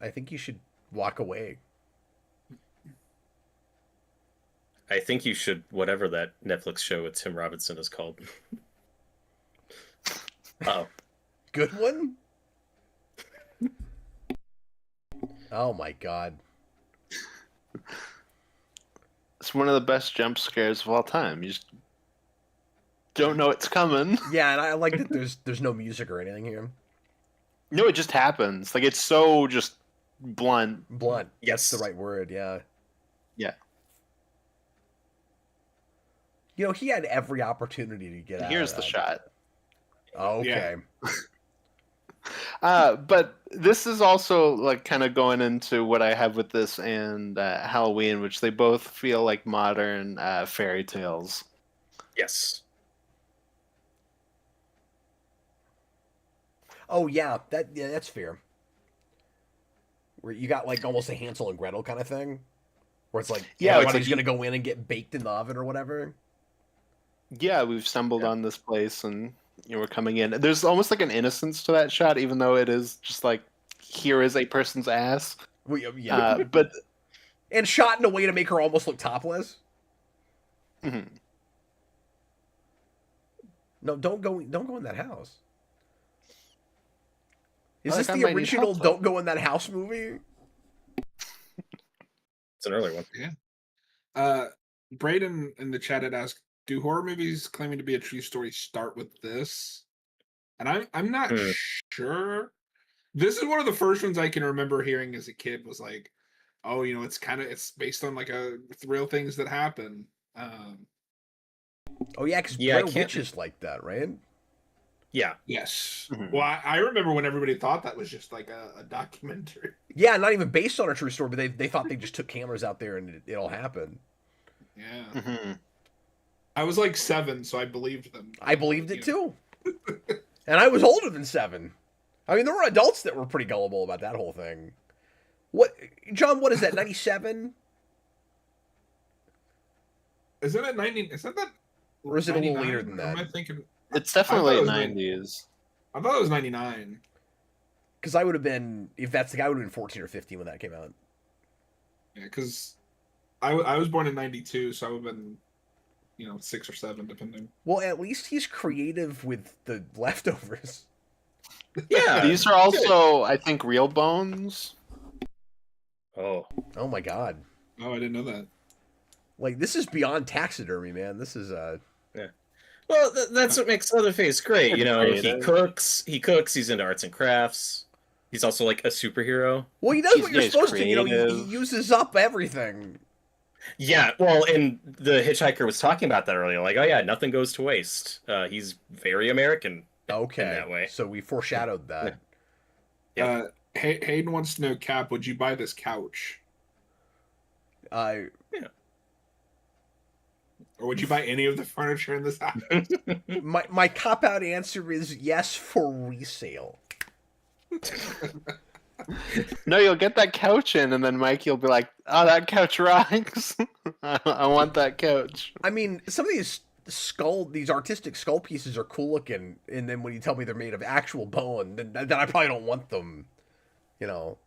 I think you should walk away. I think you should, whatever that Netflix show with Tim Robinson is called. Oh. Good one? Oh my god. It's one of the best jump scares of all time. You just don't know it's coming. Yeah, and I like that there's no music or anything here. No, it just happens. Like, it's so just blunt. Blunt. Yes. That's the right word, yeah. Yeah. You know, he had every opportunity to get out. Here's the shot. Oh, okay. But this is also like kind of going into what I have with this and Halloween, which they both feel like modern fairy tales. Yes. Oh yeah, that's fair. Where you got like almost a Hansel and Gretel kind of thing, where it's like everybody's gonna go in and get baked in the oven or whatever. Yeah, we've stumbled on this place and we're coming in. There's almost like an innocence to that shot, even though it is just like, here is a person's ass. Well, yeah. But and shot in a way to make her almost look topless. Mm-hmm. No, don't go in that house. Is this I the might need original help, "Don't Go in That House" movie? It's an early one. Yeah. Braden in the chat had asked, do horror movies claiming to be a true story start with this? And I'm not sure. This is one of the first ones I can remember hearing as a kid was like, oh, you know, it's based on like real things that happen. Oh yeah, because Blair Witch is like that, right? Yeah. Yes. Mm-hmm. Well, I remember when everybody thought that was just like a documentary. Yeah, not even based on a true story, but they thought they just took cameras out there and it all happened. Yeah. Mm-hmm. I was like 7, so I believed them. I believed it too. And I was older than 7. I mean, there were adults that were pretty gullible about that whole thing. What, John, what is that, 97? Isn't it 90? Isn't that? Or is it a little 99? later than that? Am I thinking? It's definitely I late thought it 90s. I thought it was 99. Because I would have been, if that's the guy, I would have been 14 or 15 when that came out. Yeah, because I was born in 92, so I would have been, 6 or 7, depending. Well, at least he's creative with the leftovers. Yeah. These are also, I think, real bones. Oh. Oh my god. Oh, I didn't know that. Like, this is beyond taxidermy, man. This is, Yeah. Well, that's what makes Leatherface great. You know, he cooks, he's into arts and crafts. He's also like a superhero. Well, he does what you're he's supposed to. He creative. uses up everything. Yeah, well, and the Hitchhiker was talking about that earlier. Like, oh yeah, nothing goes to waste. He's very American. Okay. In that way. So we foreshadowed that. Yeah. Hayden wants to know, Cap, would you buy this couch? Yeah. Or would you buy any of the furniture in this house? My cop-out answer is yes for resale. No, you'll get that couch in, and then Mike, you'll be like, "Oh, that couch rocks! I want that couch." I mean, some of these these artistic skull pieces are cool looking, and then when you tell me they're made of actual bone, then I probably don't want them. You know,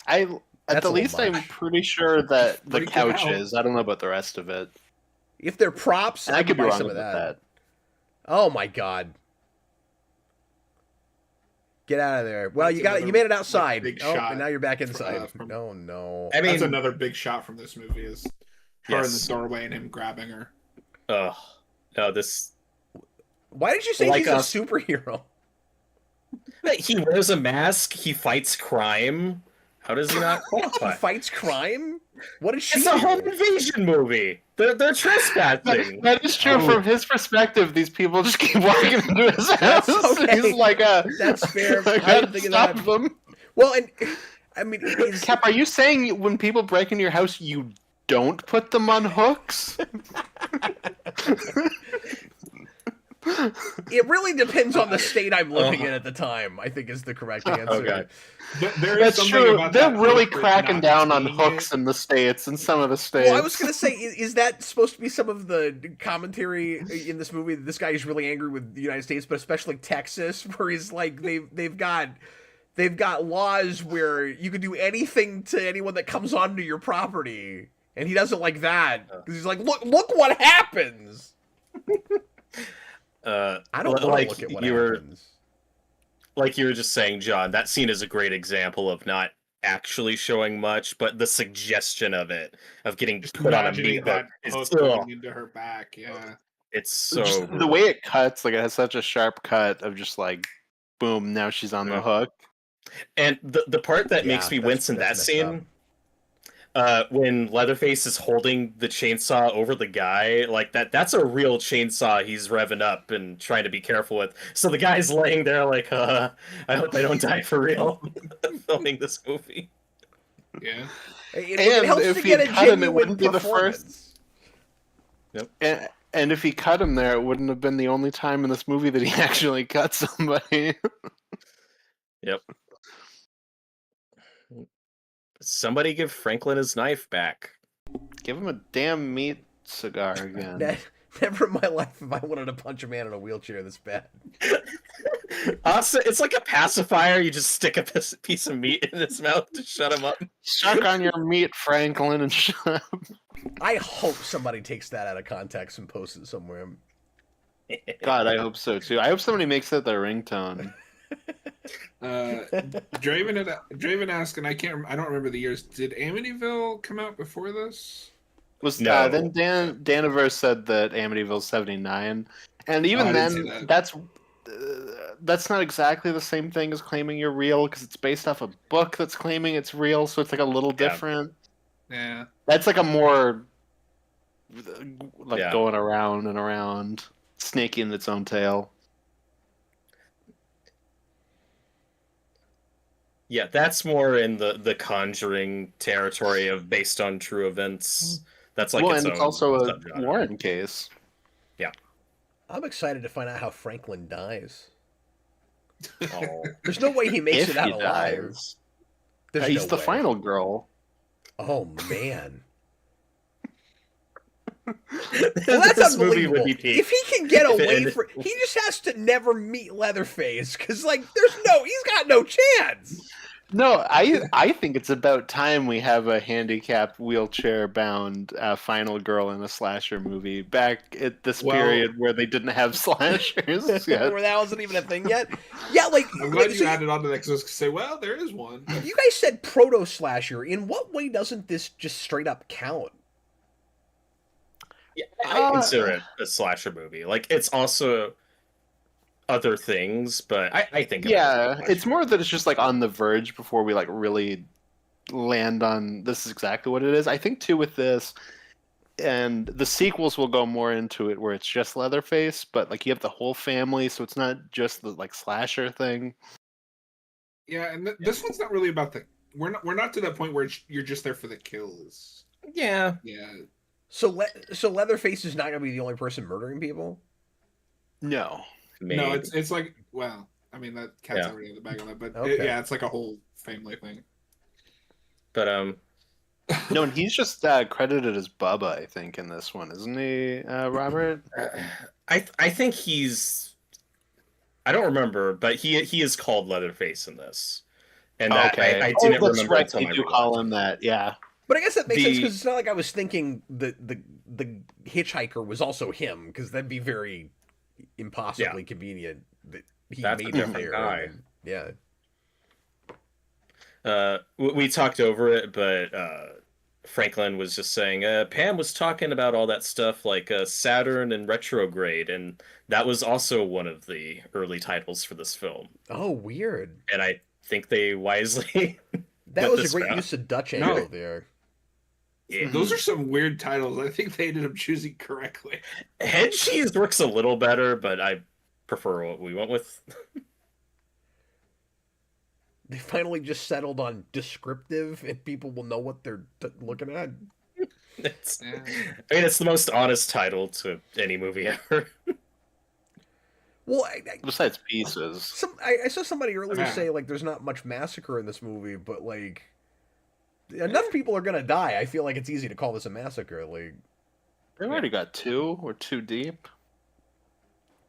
At That's the a little least, I'm much. pretty sure that the Freak it couch out. is. I don't know about the rest of it. if they're props, And I I could could be buy wrong some of about that. that. Oh my god. Get out of there. Well, That's you got it. another, You made it like, outside. big Oh, shot and now you're back inside. from- Oh no. I mean, That's another big shot from this movie is her in the Yes. doorway and him grabbing her. no, this. Why did you say Like he's a us. superhero? He wears a mask. He fights crime. How does he not He qualify? fights crime? What did she It's a home do? invasion movie. They're trespassing. That is true. Oh. From his perspective, these people just keep walking into his house. okay. He's like, That's fair. I I gotta didn't think of stop that. them. Well, and I mean, is, Cap, are you saying when people break into your house, you don't put them on hooks? it really depends on the state I'm living in at the time, I think is the correct answer. Okay. There is That's something true. about They're that really hook with cracking not down on seeing hooks it. in the States, in some of the states. Well, I was gonna say, is that supposed to be some of the commentary in this movie? This guy is really angry with the United States, but especially Texas, where he's like, they've got laws where you can do anything to anyone that comes onto your property, and he doesn't like that because he's like, look what happens. I don't want to like look at what you were, happens. like you were just saying, John. That scene is a great example of not actually showing much, but the suggestion of it, of getting Just put on a imagining meat that hook, hook is going into her back. Yeah. it's so Just the brutal. way it cuts, like it has such a sharp cut of just like, boom, now she's on the Yeah. hook. And the part that makes me wince in that messed scene, when Leatherface is holding the chainsaw over the guy, like that's a real chainsaw he's revving up and trying to be careful with. So the guy's laying there like, I hope I don't die for real, filming this movie. Yeah. It helps if to he get a had cut him, it genuine wouldn't be the performance. And if he cut him there, it wouldn't have been the only time in this movie that he actually cut somebody. Yep. Somebody give Franklin his knife back. Give him a damn meat cigar again. Never in my life have I wanted to punch a man in a wheelchair this bad. Also, it's like a pacifier. You just stick a piece of meat in his mouth to shut him up. Suck on your meat, Franklin, and shut up. I hope somebody takes that out of context and posts it somewhere. God, I hope so too. I hope somebody makes that their ringtone. Draven asked, and I don't remember the years. Did Amityville come out before this? Was No. then Daniverse said that Amityville's 79, and even I didn't see then, that. that's not exactly the same thing as claiming you're real because it's based off a book that's claiming it's real, so it's like a little different. Yeah. That's like a more like Yeah. going around and around, snaky in its own tail. Yeah, that's more in the Conjuring territory of based on true events. That's like well, its and it's own also a subgenre. Warren case. I'm excited to find out how Franklin dies. Oh. There's no way he makes If it out he alive. dies, There's he's no the way. final girl. Oh man. Well, This that's movie would unbelievable. be peak. If he can get If it away ended- from, he just has to never meet Leatherface because, like, he's got no chance. No, I think it's about time we have a handicapped, wheelchair-bound final girl in a slasher movie. Back at this Well- period where they didn't have slashers yet. Where that wasn't even a thing yet. Yeah, like, I'm glad you so added on to that because I was going to say, well, there is one. you guys said proto slasher. In what way doesn't this just straight up count? Yeah, I consider it a slasher movie. Like, it's also other things, but I think of it as a Yeah, slasher. it's more that it's just like on the verge before we like really land on this is exactly what it is. I think too with this, and the sequels will go more into it where it's just Leatherface, but like you have the whole family, so it's not just the like slasher thing. Yeah, and this one's not really about the. We're not to that point where you're just there for the kills. Yeah. Yeah. So Leatherface is not going to be the only person murdering people. No. Maybe. No, it's like, well, I mean that cat's Yeah. already in the bag on that, but Okay. yeah, it's like a whole family thing. But No, and he's just credited as Bubba, I think, in this one, isn't he, Robert? I think he's. I don't remember, but he is called Leatherface in this, and that Okay. I didn't that's remember right. until They my do rewatch. call him that. Yeah. But I guess that makes sense The- because it's not like I was thinking the hitchhiker was also him, because that'd be very impossibly convenient that he That's a made it different there. guy. And, yeah. We talked over it, but Franklin was just saying Pam was talking about all that stuff like Saturn and retrograde, and that was also one of the early titles for this film. Oh, weird. And I think they wisely. That put was a this great out. use of Dutch No. angle there. Yeah. Those are some weird titles. I think they ended up choosing correctly. Head cheese works a little better, but I prefer what we went with. They finally just settled on descriptive, and people will know what they're looking at. It's, Yeah. I mean, it's the most honest title to any movie ever. Well, Besides pieces. I saw somebody earlier Yeah. say like there's not much massacre in this movie, but like enough people are gonna die. I feel like it's easy to call this a massacre. Like They've already got two. We're too deep.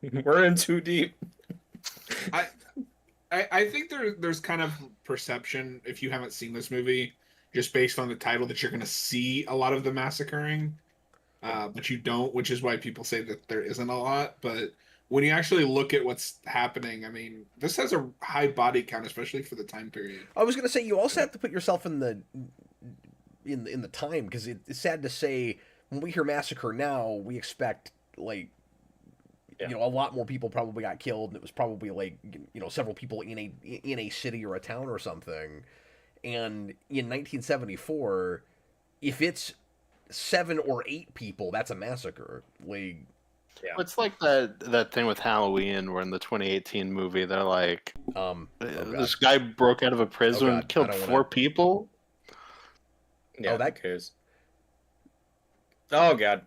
We're in too deep. I think there's kind of perception, if you haven't seen this movie, just based on the title, that you're going to see a lot of the massacring, but you don't, which is why people say that there isn't a lot. But when you actually look at what's happening, I mean, this has a high body count, especially for the time period. I was gonna say, you also have to put yourself in the time, because it's sad to say when we hear massacre now, we expect like a lot more people probably got killed, and it was probably like several people in a city or a town or something. And in 1974, if it's 7 or 8 people, that's a massacre. Like, Yeah. It's like that thing with Halloween, where in the 2018 movie they're like, this guy broke out of a prison and killed 4 people. Yeah, that cares. Oh god.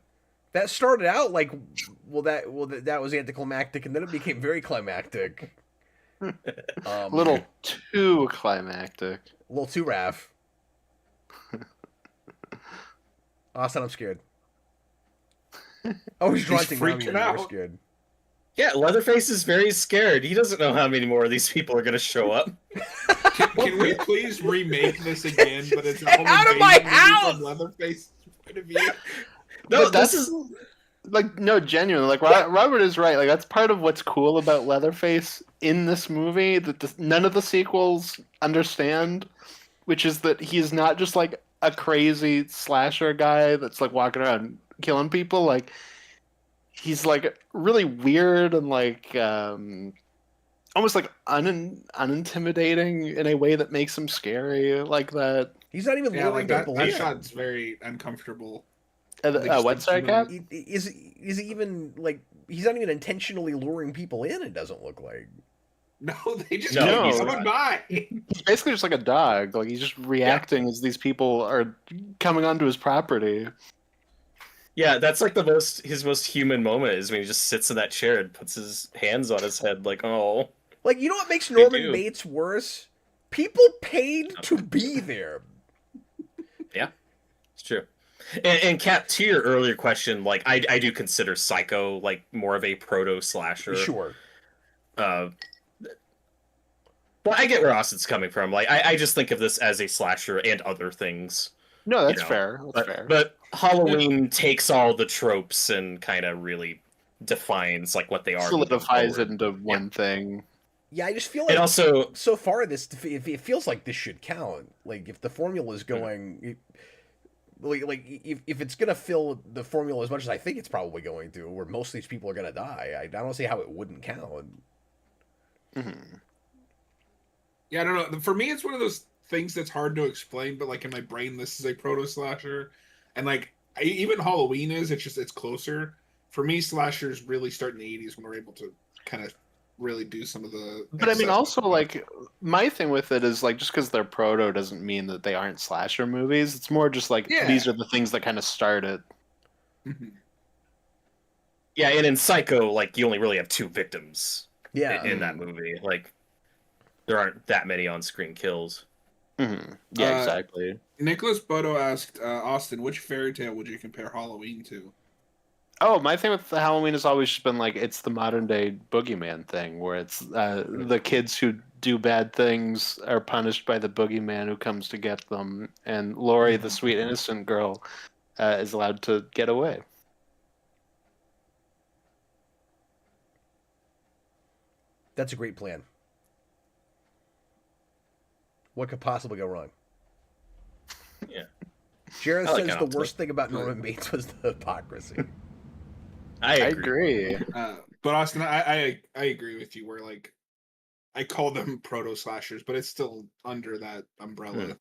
that started out like, that was anticlimactic, and then it became very climactic. A little too climactic. A little too Raph. Austin, I'm scared. Oh, he's grunting. freaking Now out. you're scared. Yeah, Leatherface is very scared. He doesn't know how many more of these people are going to show up. Can we please remake this again? But it's a Get home out of my invasion movie house! from Leatherface's point of view. No, But this is like, no, genuinely, like Robert is right. Like, that's part of what's cool about Leatherface in this movie that none of the sequels understand, which is that he's not just like a crazy slasher guy that's like walking around killing people. Like, he's like really weird and like almost like unintimidating in a way that makes him scary, like that. He's not even Yeah, luring like that. people That in. shot's very uncomfortable. What's that, Cap? Is he even like, he's not even intentionally luring people in? It doesn't look like. No, they just No, keep he's coming by. He's basically just like a dog. Like, he's just reacting as these people are coming onto his property. Yeah, that's like his most human moment is when he just sits in that chair and puts his hands on his head like, oh. Like, you know what makes Norman do. Bates worse? People paid to be there. Yeah, it's true. And Cap, to your earlier question, like I do consider Psycho like more of a proto slasher. Sure. But I get where Austin's coming from. Like I just think of this as a slasher and other things. No, that's You know, fair. That's fair. But Halloween takes all the tropes and kind of really defines like what they are. Solidifies it moving into one thing. Yeah, I just feel forward. like And also, so far it feels like this should count. Like, if the formula is going, if it's gonna fill the formula as much as I think it's probably going to, where most of these people are gonna die, I don't see how it wouldn't count. Mm-hmm. Yeah, I don't know. For me, it's one of those things that's hard to explain. But like in my brain, this is a proto slasher, and like even Halloween is. It's closer. For me, slashers really start in the '80s when we're able to kind of really do some of the. But I mean, excess- also, like, my thing with it is, like, just because they're proto doesn't mean that they aren't slasher movies. It's more just like, Yeah. these are the things that kind of start it. Mhm. yeah, and in Psycho, like you only really have 2 victims Yeah. in that movie. Like there aren't that many on-screen kills. Yeah, exactly. Nicholas Bodo asked Austin, which fairy tale would you compare Halloween to? Oh, my thing with the Halloween has always just been like it's the modern day boogeyman thing, where it's the kids who do bad things are punished by the boogeyman who comes to get them, and Laurie, the sweet innocent girl, is allowed to get away. That's a great plan. What could possibly go wrong? Yeah. Jared I like says that the option. worst thing about Norman Bates was the hypocrisy. I I agree. agree. But Austin, I agree with you. Where like I call them proto slashers, but it's still under that umbrella.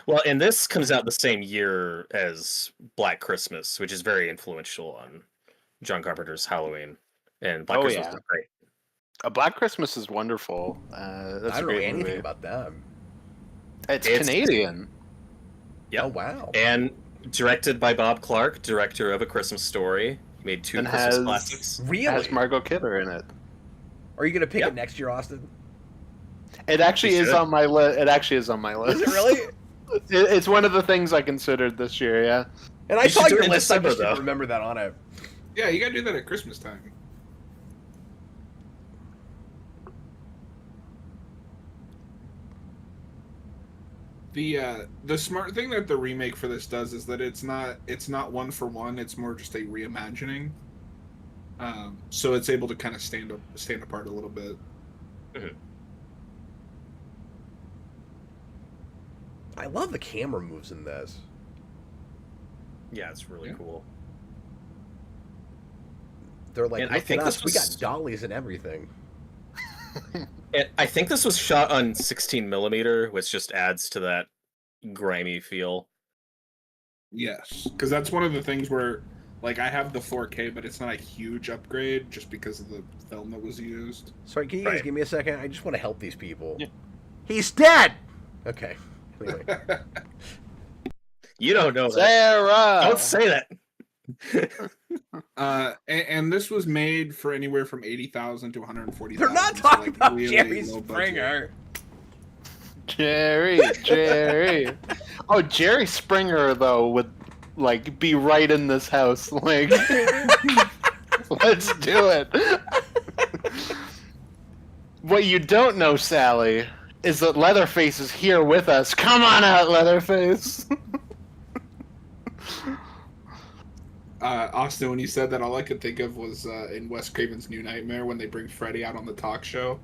Well, and this comes out the same year as Black Christmas, which is very influential on John Carpenter's Halloween. And Black Oh, Christmas yeah. is great. A Black Christmas is wonderful. That's I a don't know great anything movie. about them. It's It's- Canadian. Yep. Oh wow! And directed by Bob Clark, director of A Christmas Story. Made 2 And Christmas has- classics. It Really? has Margot Kidder in it. Are you gonna pick Yep. it next year, Austin? It actually You is should. on my list. It actually is on my list. Is it really? It's one of the things I considered this year. Yeah. And I You should saw do your it in list. I December, just didn't though. remember that on it. Yeah, you gotta do that at Christmas time. The smart thing that the remake for this does is that it's not one for one. It's more just a reimagining. So it's able to kind of stand apart a little bit. I love the camera moves in this. Yeah, it's really Yeah. cool. They're like, And I look think at us, this we got was- dollies and everything. And I think this was shot on 16 millimeter, which just adds to that grimy feel. Yes, because that's one of the things where, like, I have the 4K, but it's not a huge upgrade just because of the film that was used. Sorry, can you guys Right. give me a second? I just want to help these people. Yeah. He's dead. Okay. Anyway. You don't know that. Sarah. Don't say that. And this was made for anywhere from 80,000 to 140,000. They're not so, talking like, about really Jerry low budget. Springer. Jerry. Oh, Jerry Springer though would like be right in this house. Like, let's do it. What you don't know, Sally, is that Leatherface is here with us. Come on out, Leatherface. Austin, when you said that, all I could think of was in Wes Craven's New Nightmare when they bring Freddy out on the talk show.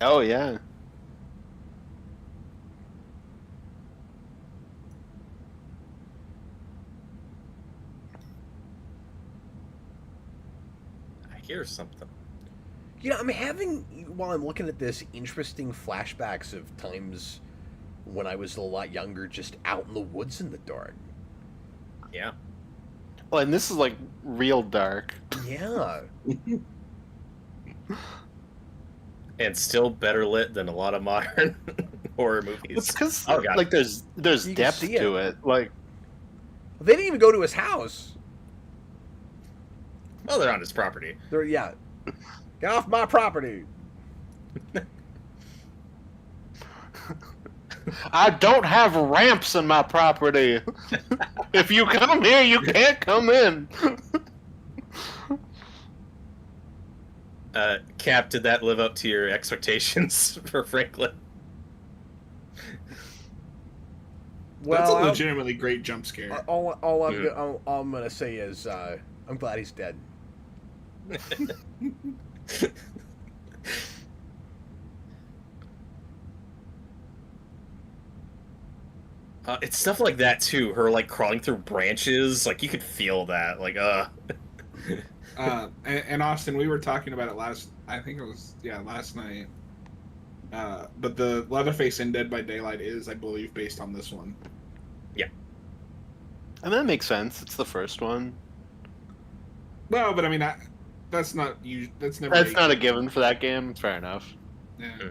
Oh yeah. I hear something. You know, I'm having, while I'm looking at this, interesting flashbacks of times when I was a lot younger, just out in the woods in the dark. Yeah. Well, and this is like real dark. Yeah. And still better lit than a lot of modern horror It's movies. because Oh, God. like there's You can depth see it. to it. Like, They didn't even go to his house. Well, they're on his property. They're, yeah. Get off my property. I don't have ramps in my property. If you come here, you can't come in. Cap, did that live up to your expectations for Franklin? That's a Well, legitimately great jump scare. all I'm gonna say is I'm glad he's dead. It's stuff like that too. Her like crawling through branches, like you could feel that. Like, And Austin, we were talking about it last. I think it was last night. But the Leatherface in Dead by Daylight is, I believe, based on this one. And that makes sense. It's the first one. Well, but I mean, that's not you. That's never. That's not a given for that game. Fair enough. Yeah.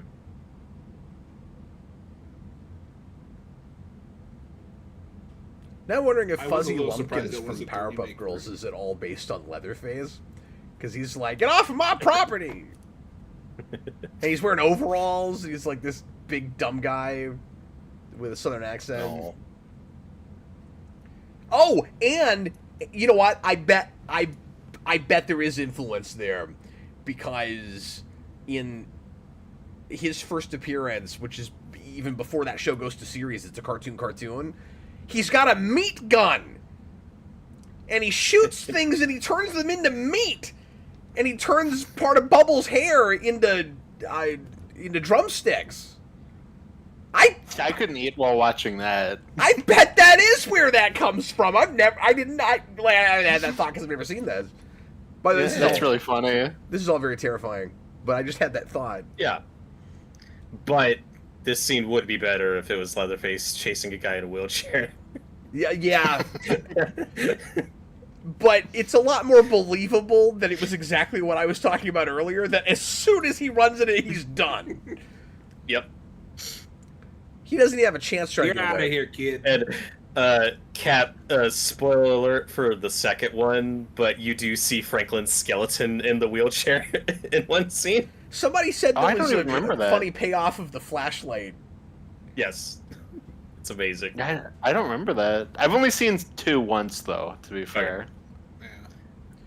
Now I'm wondering if I was a Fuzzy little surprised Lumpkins it from wasn't the Powerpuff remake Girls version. is at all based on Leatherface, because he's like, get off of my property. And he's wearing overalls. He's like this big dumb guy with a southern accent. No. Oh, and you know what? I bet there is influence there, because in his first appearance, which is even before that show goes to series, it's a cartoon. He's got a meat gun, and he shoots things and he turns them into meat, and he turns part of Bubbles' hair into drumsticks. I couldn't eat while watching that. I bet that is where that comes from. That thought because I've never seen that. But Yeah, that's really funny. This is all very terrifying. But I just had that thought. Yeah. But this scene would be better if it was Leatherface chasing a guy in a wheelchair. Yeah. But it's a lot more believable that it was exactly what I was talking about earlier, that as soon as he runs into it, he's done. Yep. He doesn't even have a chance to try to You're get out of away. here, kid. And Cap, spoiler alert for the second one, but you do see Franklin's skeleton in the wheelchair in one scene. Somebody said I there was don't even remember a that. funny payoff of the flashlight. Yes. It's amazing. I don't remember that. I've only seen 2 once, though, to be fair. Yeah.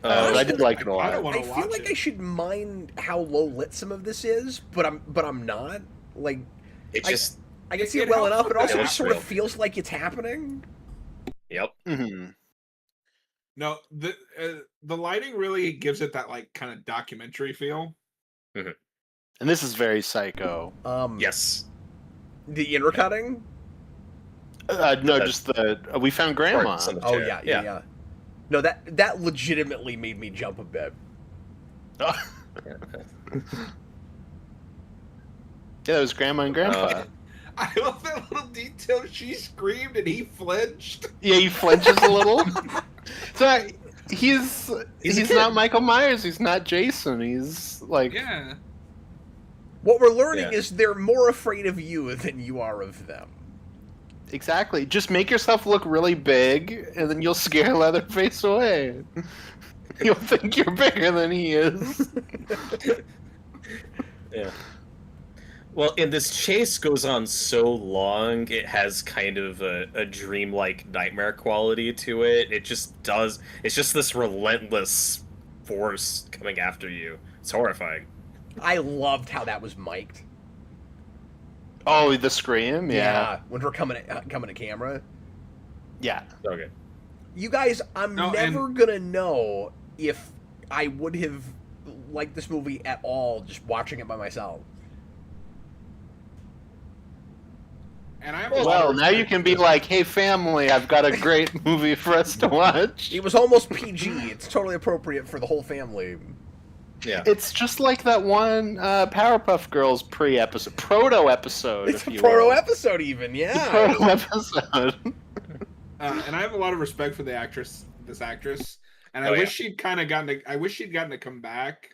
But I did like it a I lot. don't want I to feel watch like it. I should mind how low lit some of this is, but I'm not. Like, It just. I can see it It well helps enough, but with also the it sort of real. feels like it's happening. Yep. Mm-hmm. No, the lighting really gives it that like kind of documentary feel. And this is very psycho. Yes. The intercutting. No, just the we found grandma. Parts on the Oh chair. yeah. No, that legitimately made me jump a bit. Yeah, it was grandma and grandpa. I love that little detail. She screamed and he flinched. Yeah, he flinches a little. So he's kid. not Michael Myers. He's not Jason. He's like Yeah. What we're learning Yeah. is they're more afraid of you than you are of them. exactly. Just make yourself look really big, and then you'll scare Leatherface away. You'll think you're bigger than he is. Yeah. Well, and this chase goes on so long, it has kind of a dreamlike nightmare quality to it. It just does. It's just this relentless force coming after you. It's horrifying. I loved how that was mic'd. Oh, the scream. Yeah. When we're coming to camera. Yeah. Okay. You guys, I'm No, never gonna know if I would have liked this movie at all just watching it by myself. And I have a lot Well, of now you respect can for be this. like, "Hey, family, I've got a great movie for us to watch." It was almost PG. It's totally appropriate for the whole family. Yeah. It's just like that one Powerpuff Girls proto-episode. It's if a you proto will. episode, even. The Yeah. proto-episode. And I have a lot of respect for this actress, and I Oh, wish yeah. she'd kind of gotten. I wish she'd gotten to come back.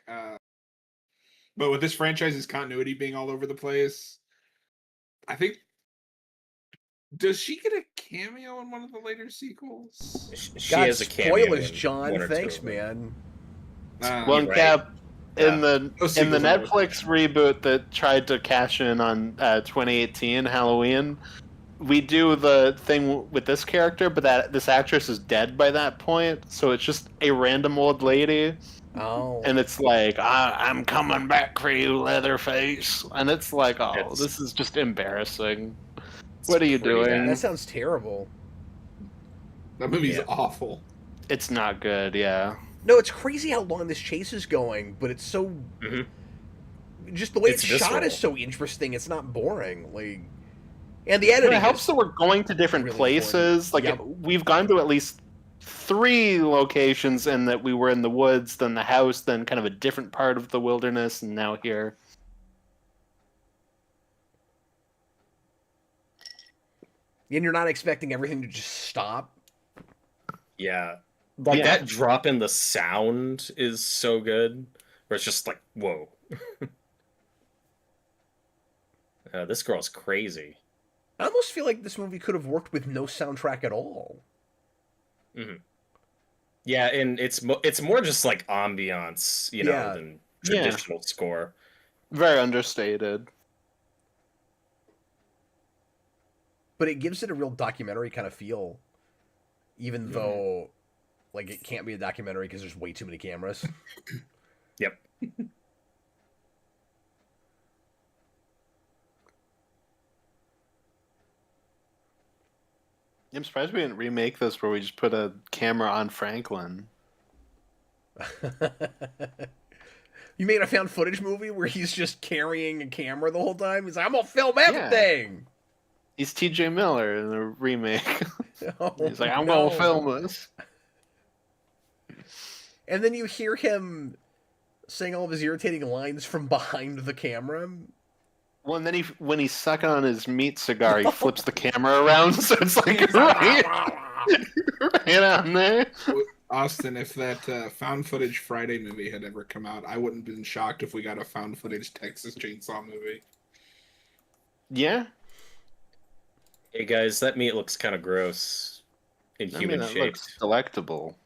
But with this franchise's continuity being all over the place, I think. Does she get a cameo in one of the later sequels? She God, has a cameo. spoilers, in John. one or two Thanks, of them. man. One right. cap in Yeah. the Those in the sequels are Netflix reboot that tried to cash in on 2018 Halloween. We do the thing with this character, but this actress is dead by that point, so it's just a random old lady, Oh. and it's like, "I'm coming back for you, Leatherface," and it's like, "Oh, It's- this is just embarrassing." What are you pretty doing? bad. That sounds terrible. That movie's Yeah. awful. It's not good, yeah. No, it's crazy how long this chase is going, but it's so. Mhm. Just the way It's it's shot visceral. is so interesting. It's not boring. Like, and the But editing it helps is that we're going to different really places. Like important. we've gone to at least 3 locations, and that we were in the woods, then the house, then kind of a different part of the wilderness, and now here. and you're not expecting everything to just stop. Yeah. Like Yeah. that drop in the sound is so good. Where it's just like, whoa. This girl's crazy. I almost feel like this movie could have worked with no soundtrack at all. Yeah, and it's more just like ambiance, Yeah. than traditional score. Very understated. but it gives it a real documentary kind of feel, even though like it can't be a documentary because there's way too many cameras. Yep. I'm surprised we didn't remake this where we just put a camera on Franklin. You made a found footage movie where he's just carrying a camera the whole time. He's like, I'm gonna film everything. He's T.J. Miller in the remake. Oh, He's like, I'm no. gonna film this. And then you hear him saying all of his irritating lines from behind the camera. Well, and then when he's sucking on his meat cigar, he flips the camera around, so it's like right on there. Austin, if that found footage Friday movie had ever come out, I wouldn't have been shocked if we got a found footage Texas Chainsaw movie. Yeah. Hey guys, that meat looks kind of gross in human it shape. looks delectable.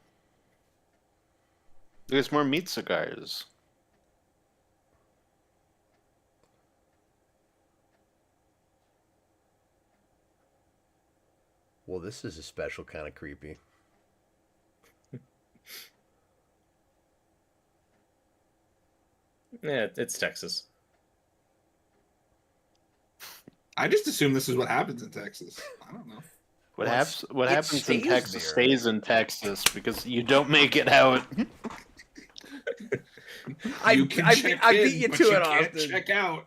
There's more meat cigars. Well, this is a special kind of creepy. Yeah, it's Texas. I just assume this is what happens in Texas. I don't know. What It happens in stays Texas there. stays in Texas because you don't make it out. I You can beat you but to it, can't Austin. check out.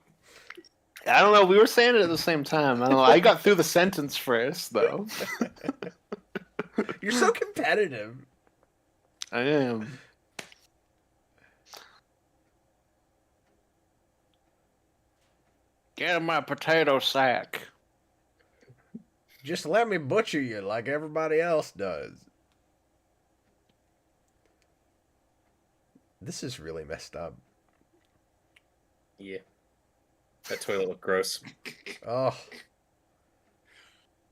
I don't know. We were saying it at the same time. I don't know. I got through the sentence first, though. You're so competitive. I am. Get in my potato sack. Just let me butcher you like everybody else does. This is really messed up. Yeah. That toilet looked gross. Oh.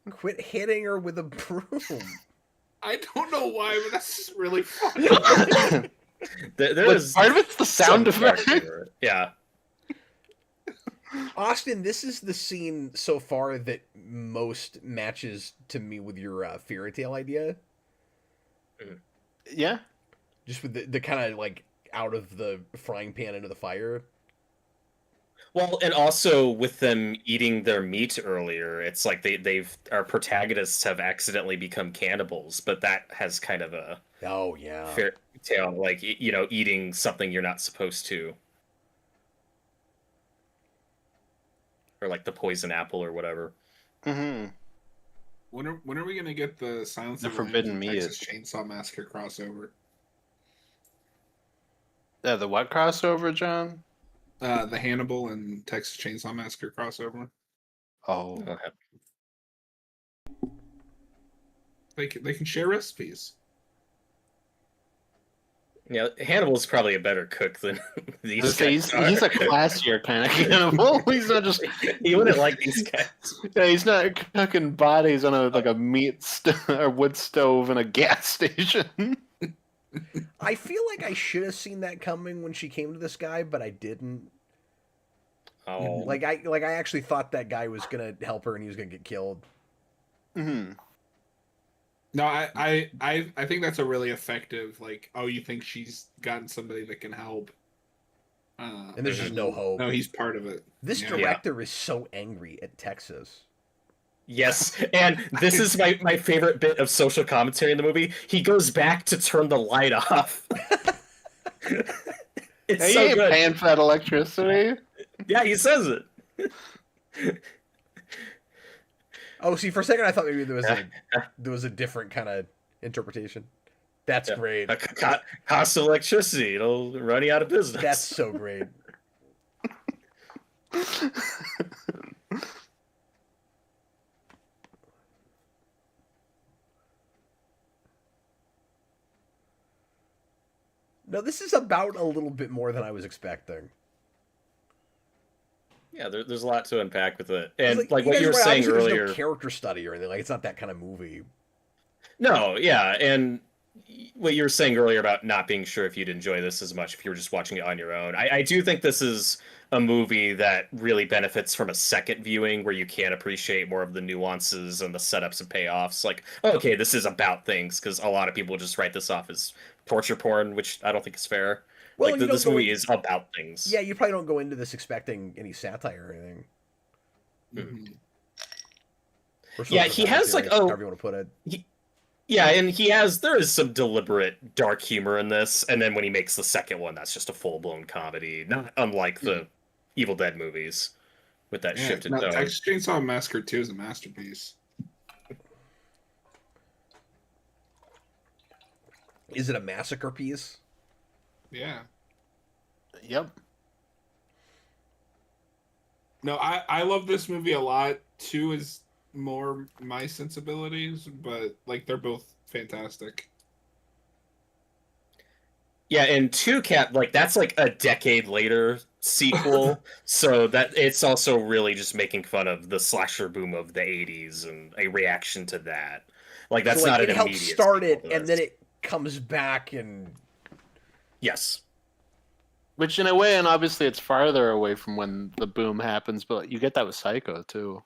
Quit hitting her with a broom. I don't know why, but that's really funny. There is Part of it's the sound some effect. character. Yeah. Austin, this is the scene so far that most matches to me with your fairy tale idea. Yeah. Just with the kind of like out of the frying pan into the fire. Well, and also with them eating their meat earlier, it's like our protagonists have accidentally become cannibals, but that has kind of a Oh, yeah. fairy tale, like, you know, eating something you're not supposed to. Or like the poison apple or whatever. Mm-hmm. When are we gonna get the Silence The of the Lambs Forbidden and Meat. Texas Chainsaw Massacre crossover? The what crossover, John? The Hannibal and Texas Chainsaw Massacre crossover. Oh. They can share recipes. Yeah, Hannibal's probably a better cook than these He's guys. a classier kind of cannibal. He's not just. He wouldn't like these guys. Yeah, he's not cooking bodies on a meat or wood stove in a gas station. I feel like I should have seen that coming when she came to this guy, but I didn't. Oh, Like I actually thought that guy was gonna help her and he was gonna get killed. Mm-hmm. No, I think that's a really effective, like, oh, you think she's gotten somebody that can help. And there's just no hope. No, he's part of it. This Yeah. director is so angry at Texas. yes, and this is my favorite bit of social commentary in the movie. He goes back to turn the light off. It's Hey, so you ain't good. paying for that electricity. Yeah, he says it. Oh, see, for a second I thought maybe there was a different kind of interpretation. That's Yeah. great. Cost of electricity, it'll run you out of business. That's so great. No, this is about a little bit more than I was expecting. Yeah, there's a lot to unpack with it, and like you what guys you were right, saying obviously there's earlier. no character study or anything. Like it's not that kind of movie. No, yeah, and what you were saying earlier about not being sure if you'd enjoy this as much if you were just watching it on your own. I do think this is a movie that really benefits from a second viewing where you can appreciate more of the nuances and the setups and payoffs. Like, okay, this is about things, because a lot of people just write this off as torture porn, which I don't think is fair. Well, Like, you don't this go movie in- is about things. Yeah, you probably don't go into this expecting any satire or anything. Mhm. Or Yeah, social he has, like, commentary, however you want to put it. Yeah, and there is some deliberate dark humor in this, and then when he makes the second one, that's just a full-blown comedy, not unlike the Evil Dead movies with that Yeah, shifted no, tone. Texas Chainsaw Massacre 2 is a masterpiece. Is it a massacre piece? Yeah. Yep. No, I love this movie a lot. 2 is more my sensibilities, but like they're both fantastic. Yeah, and Two Cat, like, that's like a decade later sequel, so that it's also really just making fun of the slasher boom of the 80s and a reaction to that. Like, that's So, like, not it an helps immediate start sequel it, to and then this. it comes back and Yes. Which in a way, and obviously it's farther away from when the boom happens, but you get that with Psycho too.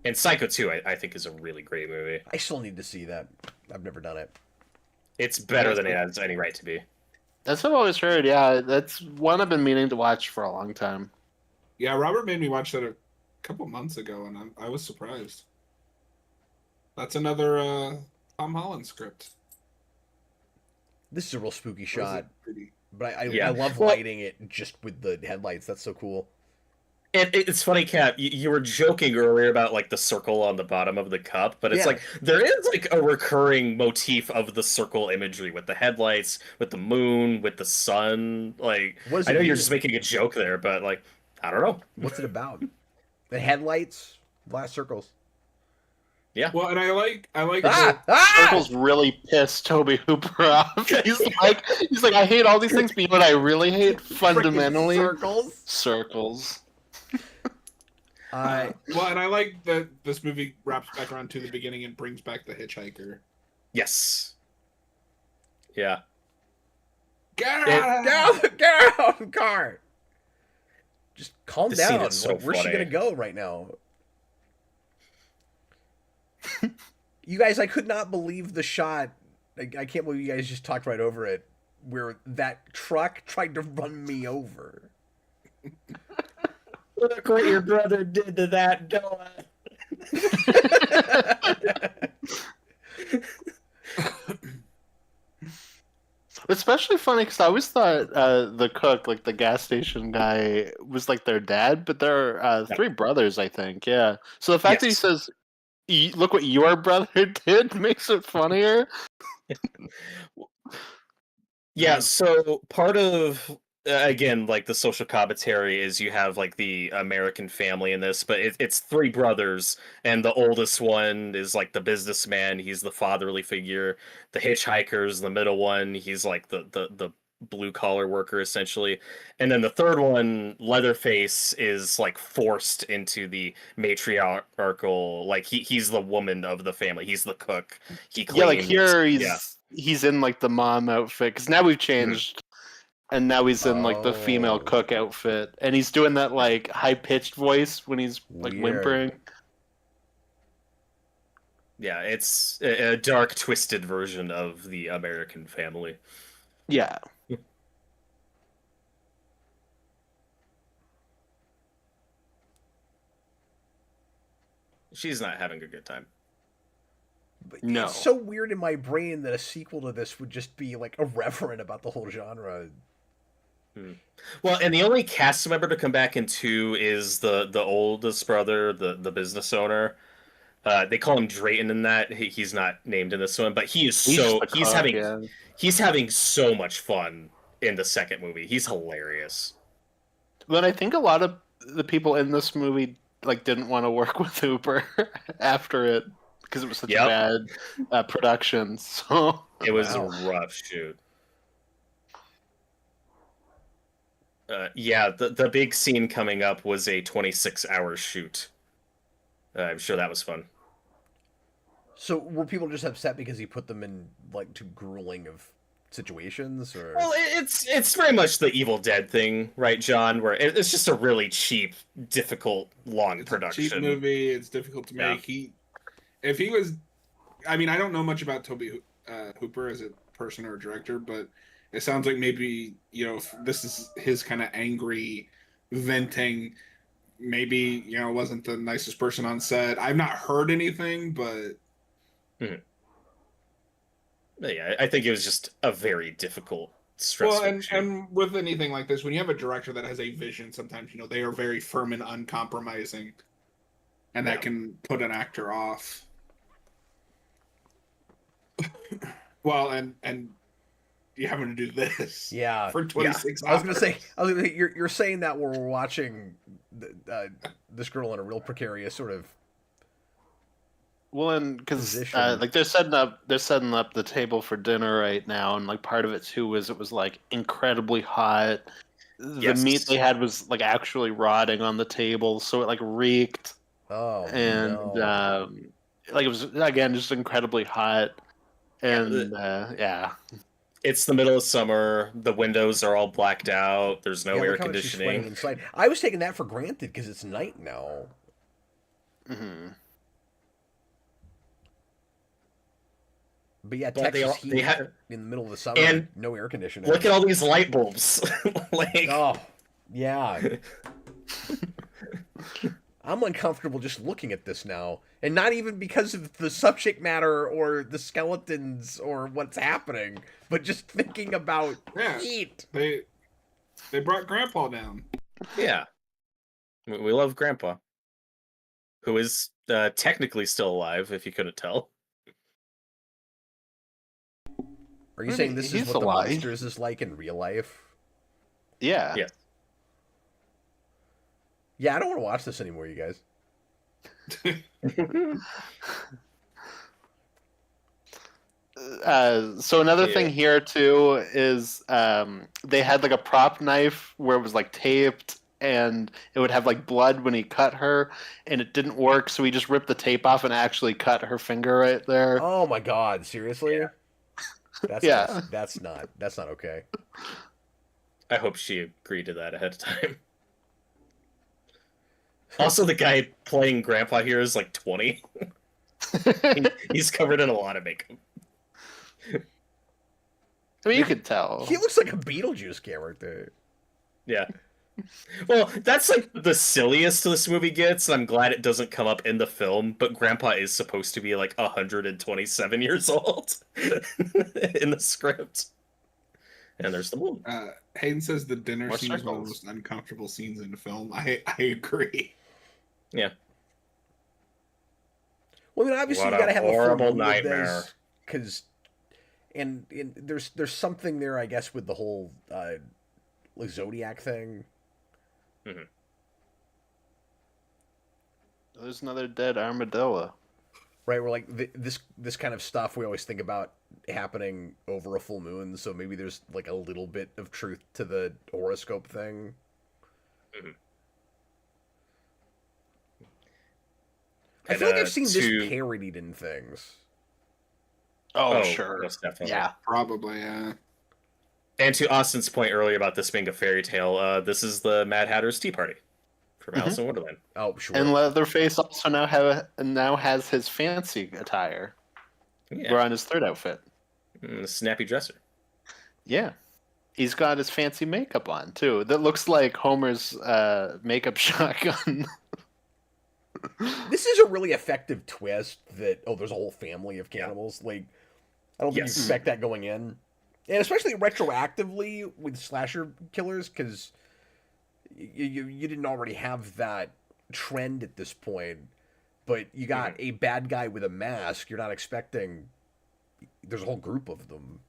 And Psycho 2, I think, is a really great movie. I still need to see that. I've never done it. It's better than it has any right to be. That's what I've always heard. Yeah, that's one I've been meaning to watch for a long time. Yeah, Robert made me watch that a couple months ago, and I was surprised. That's another Tom Holland script. This is a real spooky Or is shot, it pretty- but I Yeah. love Well- lighting it just with the headlights. That's so cool. And it's funny, Kat, you were joking earlier about, like, the circle on the bottom of the cup, but it's Yeah. like, there is, like, a recurring motif of the circle imagery with the headlights, with the moon, with the sun. Like, What does I it know you're mean? just making a joke there, but, like, I don't know. What's it about? The headlights, glass circles. Well, and I like Ah! Ah! Circle's really pissed Toby Hooper off. He's like, I hate all these things, but you know what I really hate fundamentally? Frickin' circles. Circles. well, and I like that this movie wraps back around to the beginning and brings back the hitchhiker. Yes. Yeah. Get Get out of the car. Just calm This scene down. is so Like, where's she funny. gonna go right now? You guys, I could not believe the shot. I can't believe you guys just talked right over it, where that truck tried to run me over. Look what your brother did to that door. Especially funny because I always thought the cook, like the gas station guy, was like their dad, but they're three brothers, I think. Yeah. So the fact that he Yes. says, "Look what your brother did," makes it funnier. Yeah, so part of again, like, the social commentary is you have, like, the American family in this, but it's three brothers, and the oldest one is, like, the businessman. He's the fatherly figure. The hitchhiker's the middle one. He's like the blue collar worker essentially, and then the third one, Leatherface, is like forced into the matriarchal. Like, he's the woman of the family. He's the cook. He cleans. Yeah, like here Yeah. he's in like the mom outfit because now we've changed, and now he's in like the female Oh. cook outfit, and he's doing that like high pitched voice when he's like Weird. whimpering. Yeah, it's a dark, twisted version of the American family. Yeah. She's not having a good time. But No. It's so weird in my brain that a sequel to this would just be like irreverent about the whole genre. Well, and the only cast member to come back in two is the oldest brother, the business owner. They call him Drayton in that. He's not named in this one, but he is He's so the he's cook, having yeah. he's having so much fun in the second movie. He's hilarious. But I think a lot of the people in this movie like didn't want to work with Hooper after it because it was such Yep. a bad production. So It was Wow. a rough shoot. Yeah, the big scene coming up was a 26-hour shoot. I'm sure that was fun. So were people just upset because he put them in like too grueling of situations, or? Well, it's very much the Evil Dead thing, right, John? Where it's just a really cheap, difficult, long It's production. a cheap movie. It's difficult to make. If he was, I mean, I don't know much about Toby Hooper as a person or a director, but it sounds like maybe if this is his kind of angry venting. Maybe wasn't the nicest person on set. I've not heard anything, but yeah, I think it was just a very difficult, stressful. Well, and with anything like this, when you have a director that has a vision, sometimes they are very firm and uncompromising, and that can put an actor off. Well, and you having to do this, for 26 hours. I was gonna say, you're saying that we're watching this girl in a real precarious sort of. Well, and because like they're setting up the table for dinner right now, and like part of it too was it was like incredibly hot. The meat they had was like actually rotting on the table, so it like reeked. Oh, and no. Like it was again just incredibly hot, and yeah. It's the middle of summer. The windows are all blacked out. There's no air conditioning. Inside. I was taking that for granted because it's night now. Mm-hmm. But yeah, Texas heat in the middle of the summer, and no air conditioning. Look at all these light bulbs. Oh, yeah. I'm uncomfortable just looking at this now. And not even because of the subject matter or the skeletons or what's happening, but just thinking about heat. They brought Grandpa down. Yeah. We love Grandpa. Who is technically still alive, if you couldn't tell. Are you saying this is what the monsters is like in real life? Yeah. Yes. Yeah, I don't want to watch this anymore, you guys. So another thing here too is they had like a prop knife where it was like taped and it would have like blood when he cut her, and it didn't work, so he just ripped the tape off and actually cut her finger right there. Oh my god, seriously? Yeah. That's not okay. I hope she agreed to that ahead of time. Also, the guy playing Grandpa here is like 20. He's covered in a lot of makeup. I mean, you could tell. He looks like a Beetlejuice character. Yeah. Well, that's like the silliest this movie gets, and I'm glad it doesn't come up in the film, but Grandpa is supposed to be like 127 years old in the script. And there's the moon. Hayden says the dinner scene is one of the most uncomfortable scenes in the film. I agree. Yeah. Well, I mean, obviously you gotta have a horrible nightmare. Because, and there's something there, I guess, with the whole like Zodiac thing. Mm-hmm. There's another dead armadillo. Right, where like this kind of stuff we always think about happening over a full moon, so maybe there's like a little bit of truth to the horoscope thing. Mm-hmm. I feel like I've seen this parodied in things. Oh sure. Most definitely. Yeah, probably, yeah. And to Austin's point earlier about this being a fairy tale, this is the Mad Hatter's Tea Party from Alice in Wonderland. Oh, sure. And Leatherface also now has his fancy attire. Yeah. We're on his third outfit. The snappy dresser. Yeah. He's got his fancy makeup on, too. That looks like Homer's makeup shotgun. This is a really effective twist that, there's a whole family of cannibals. Like, I don't think you expect that going in. And especially retroactively with slasher killers, because you didn't already have that trend at this point. But you got a bad guy with a mask. You're not expecting... There's a whole group of them.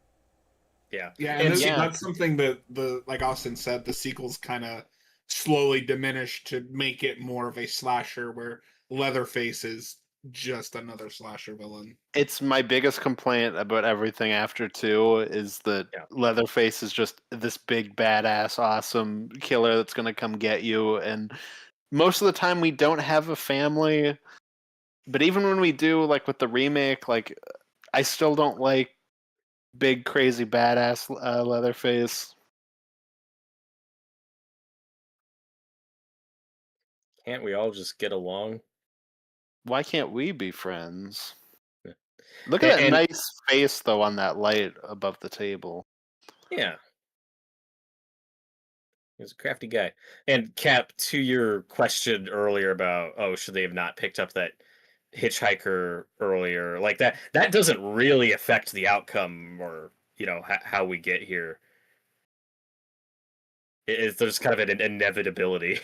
Yeah. Yeah, and that's something that, like Austin said, the sequels kind of slowly diminished to make it more of a slasher where Leatherface is just another slasher villain. It's my biggest complaint about everything after 2 is that Leatherface is just this big badass awesome killer that's going to come get you, and most of the time we don't have a family But even when we do, like, with the remake, like, I still don't like big, crazy, badass Leatherface. Can't we all just get along? Why can't we be friends? Yeah. Look at that And nice face, though, on that light above the table. yeah, he's a crafty guy. And Cap, to your question earlier about, oh, should they have not picked up that hitchhiker earlier? Like that doesn't really affect the outcome or how we get here. There's kind of an inevitability.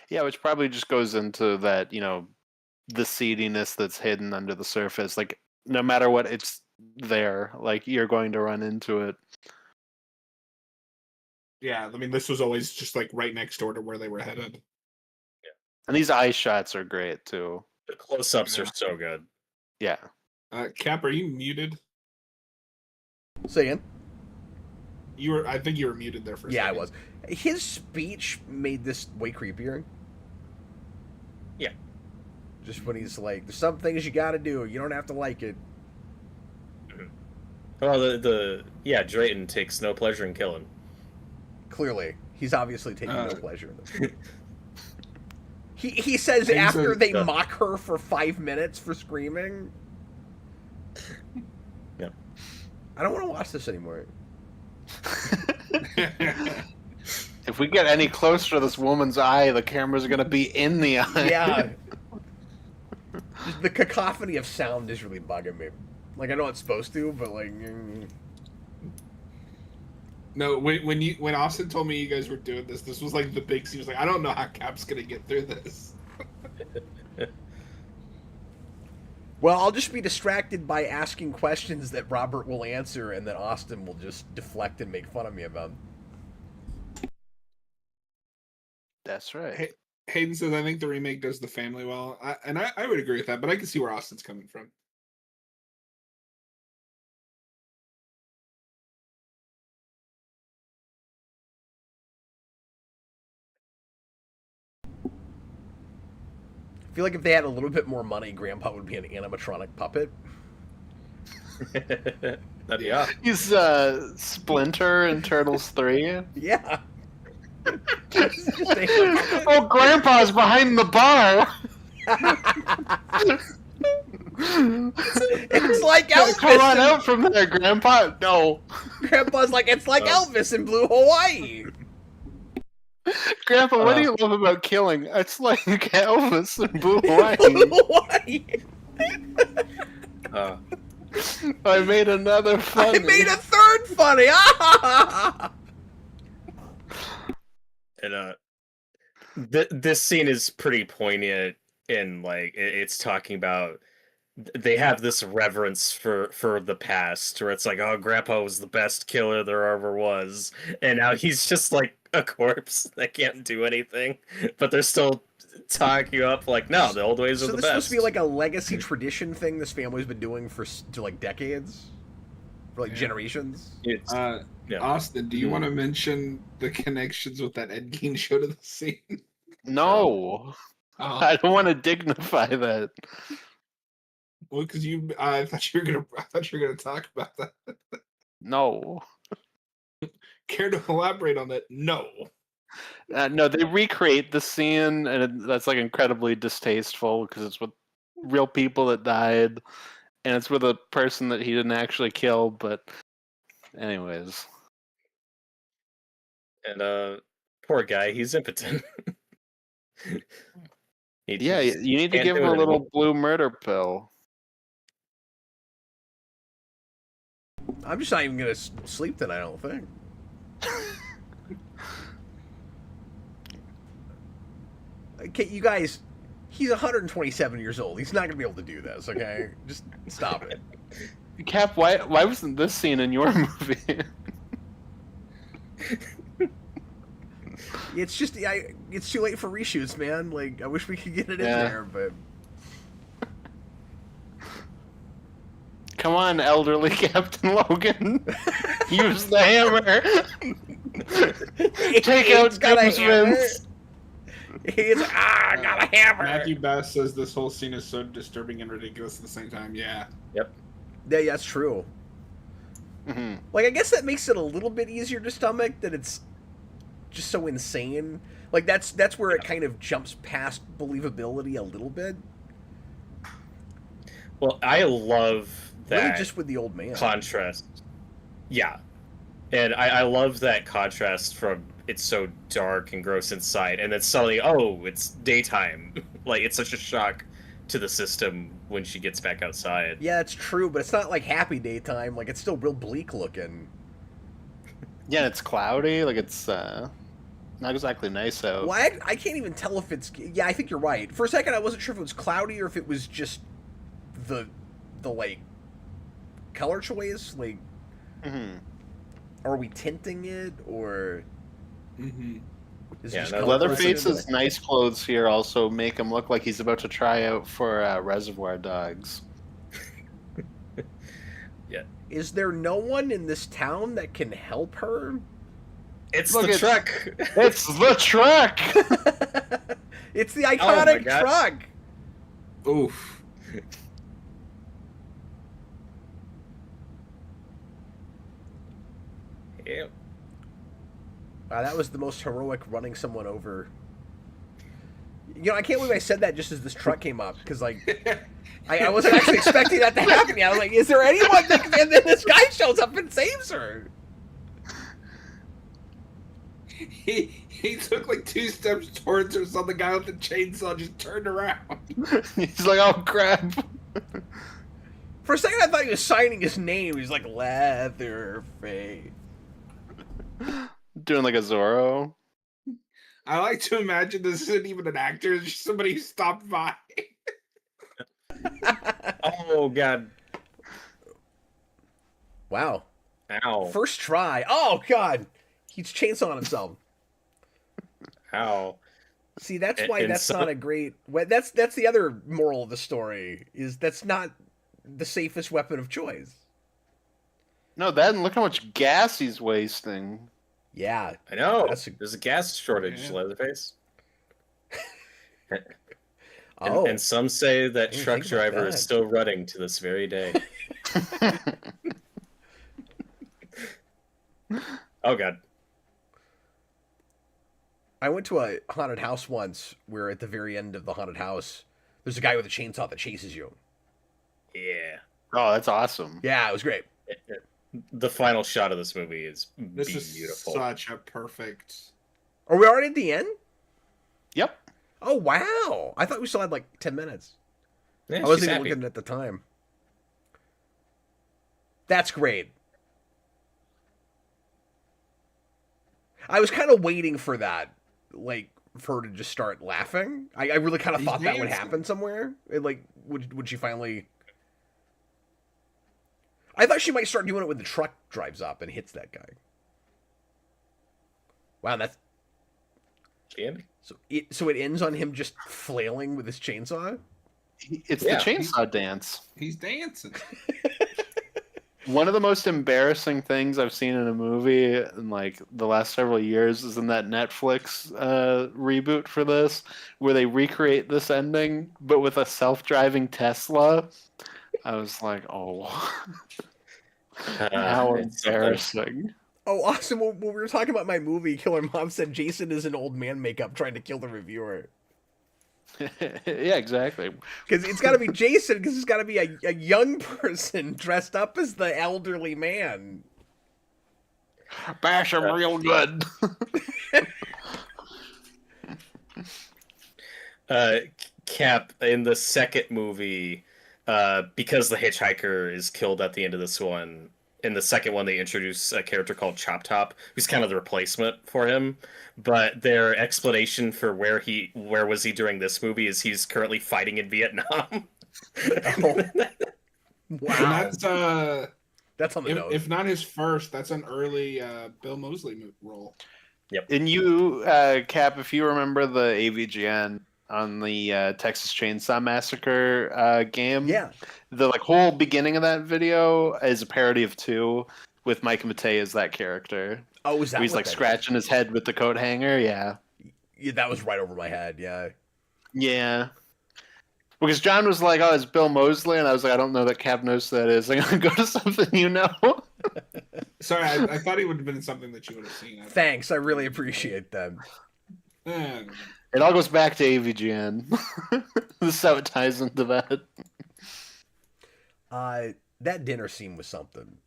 Yeah, which probably just goes into that, the seediness that's hidden under the surface. Like, no matter what, it's there. Like, you're going to run into it. Yeah, I mean, this was always just like right next door to where they were headed. And these eye shots are great, too. The close-ups are so good. Yeah. Cap, are you muted? Say again? I think you were muted there for a second. Yeah, I was. His speech made this way creepier. Yeah. Just when he's like, there's some things you gotta do. You don't have to like it. Well, Drayton takes no pleasure in killing. Clearly. He's obviously taking no pleasure in this. He says after they mock her for 5 minutes for screaming. Yeah. I don't want to watch this anymore. If we get any closer to this woman's eye, the camera's going to be in the eye. Yeah. The cacophony of sound is really bugging me. Like, I know it's supposed to, but like... No, when Austin told me you guys were doing this was like the big scene. He was like, I don't know how Cap's gonna get through this. Well, I'll just be distracted by asking questions that Robert will answer and that Austin will just deflect and make fun of me about. That's right. Hayden says, I think the remake does the family well. I would agree with that, but I can see where Austin's coming from. I feel like if they had a little bit more money, Grandpa would be an animatronic puppet. Yeah. He's Splinter in Turtles 3. Yeah. Oh, Grandpa's behind the bar! It's like Elvis. Come on out from there, Grandpa. No. Grandpa's like, it's like Elvis in Blue Hawaii. Grandpa, what do you love about killing? It's like Elvis in Blue Hawaii. Blue Hawaii. I made another funny. I made a third funny. And this scene is pretty poignant, and like it's talking about they have this reverence for the past, where it's like, oh, Grandpa was the best killer there ever was, and now he's just like a corpse that can't do anything, but they're still talking you up like, no, the old ways are the best. So this supposed to be like a legacy tradition thing this family's been doing for like decades, for like generations. Yeah. Austin, do you want to mention the connections with that Ed Gein show to the scene? No. I don't want to dignify that. Well, because I thought you were gonna talk about that. No. Care to elaborate on that? No. No, they recreate the scene, and that's like incredibly distasteful because it's with real people that died, and it's with a person that he didn't actually kill. But, anyways, and poor guy, he's impotent. Yeah, you need to give him a little blue murder pill. I'm just not even gonna sleep tonight, I don't think. Okay, you guys, he's 127 years old. He's not gonna be able to do this, okay? Just stop it. Cap, why wasn't this scene in your movie? It's just, it's too late for reshoots, man. Like, I wish we could get it in there, but... Come on, elderly Captain Logan. Use the hammer. Take out Doom's Vince. He's like, I got a hammer. Matthew Bass says this whole scene is so disturbing and ridiculous at the same time. Yeah. Yep. Yeah, that's true. Mhm. Like, I guess that makes it a little bit easier to stomach that it's just so insane. Like, that's where it kind of jumps past believability a little bit. Well, I love that Really just with the old man. contrast. Yeah. And I love that contrast from it's so dark and gross inside, and then suddenly, oh, it's daytime. Like, it's such a shock to the system when she gets back outside. Yeah, it's true, but it's not like happy daytime. Like, it's still real bleak looking. Yeah, it's cloudy. Like it's not exactly nice out. Well, I can't even tell if it's... Yeah, I think you're right. For a second, I wasn't sure if it was cloudy or if it was just the like, color choice. Like, Mm-hmm. are we tinting it, or... Mm-hmm. Is it Yeah, just that color Leatherface's coordinated? nice clothes here also make him look like he's about to try out for Reservoir Dogs. Is there no one in this town that can help her? It's Look, the it's- truck! It's the truck! It's the Oh my iconic God. truck. Oof. Yeah. Wow, that was the most heroic running someone over. You know, I can't believe I said that just as this truck came up, because, like, I wasn't actually expecting that to happen yet. I was like, is there anyone that... And then this guy shows up and saves her. He took like 2 steps towards her, so the guy with the chainsaw just turned around. He's like, oh crap. For a second, I thought he was signing his name. He's like, Leatherface. Doing like a Zorro. I like to imagine this isn't even an actor, it's just somebody who stopped by. Oh, God. Wow. Ow. First try. Oh, God. He's chainsawing himself. Ow. See, that's And- why and that's some- not a great... That's the other moral of the story, is that's not the safest weapon of choice. No, that and look how much gas he's wasting. Yeah. I know. That's a- There's a gas shortage, Yeah. Leatherface. Oh. And some say that didn't truck think about driver that. is still running to this very day. Oh, God. I went to a haunted house once where at the very end of the haunted house, there's a guy with a chainsaw that chases you. Yeah. Oh, that's awesome. Yeah, it was great. The final shot of this movie is This beautiful. is such a perfect. Are we already at the end? Yep. Oh, wow. I thought we still had like 10 minutes. Yeah, I wasn't she's even happy. looking at the time. That's great. I was kind of waiting for that, like, for her to just start laughing. I really kind of He's thought that would dancing. happen somewhere. Like, would she finally... I thought she might start doing it when the truck drives up and hits that guy. Wow, that's... Candy? So it ends on him just flailing with his chainsaw? It's Yeah. the chainsaw dance. He's dancing. One of the most embarrassing things I've seen in a movie in like the last several years is in that Netflix reboot for this, where they recreate this ending but with a self-driving Tesla. I was like, oh, how It's something. embarrassing. Oh, awesome. When we were talking about my movie, Killer Mom said Jason is in old man makeup trying to kill the reviewer. Yeah, exactly. Because it's got to be Jason, because it's got to be a young person dressed up as the elderly man. Bash him real good. Cap, in the second movie, because the hitchhiker is killed at the end of this one, in the second one they introduce a character called Chop Top, who's kind of the replacement for him. But their explanation for where was he during this movie is he's currently fighting in Vietnam. Wow. And That's on the nose. if not his first, that's an early Bill Moseley role. And you, Cap, if you remember the AVGN on the Texas Chainsaw Massacre game, Yeah. the like whole beginning of that video is a parody of 2 with Mike Matei as that character. Oh, was that Where he's what like that scratching his head with the coat hanger. Yeah. Yeah, that was right over my head. Yeah. Yeah. Because John was like, "Oh, it's Bill Moseley," and I was like, "I don't know that Cap knows who that is. I'm gonna go to something you know." Sorry, I thought he would have been something that you would have seen. Thanks, I really appreciate that. It all goes back to AVGN. This is how it ties into that. That dinner scene was something.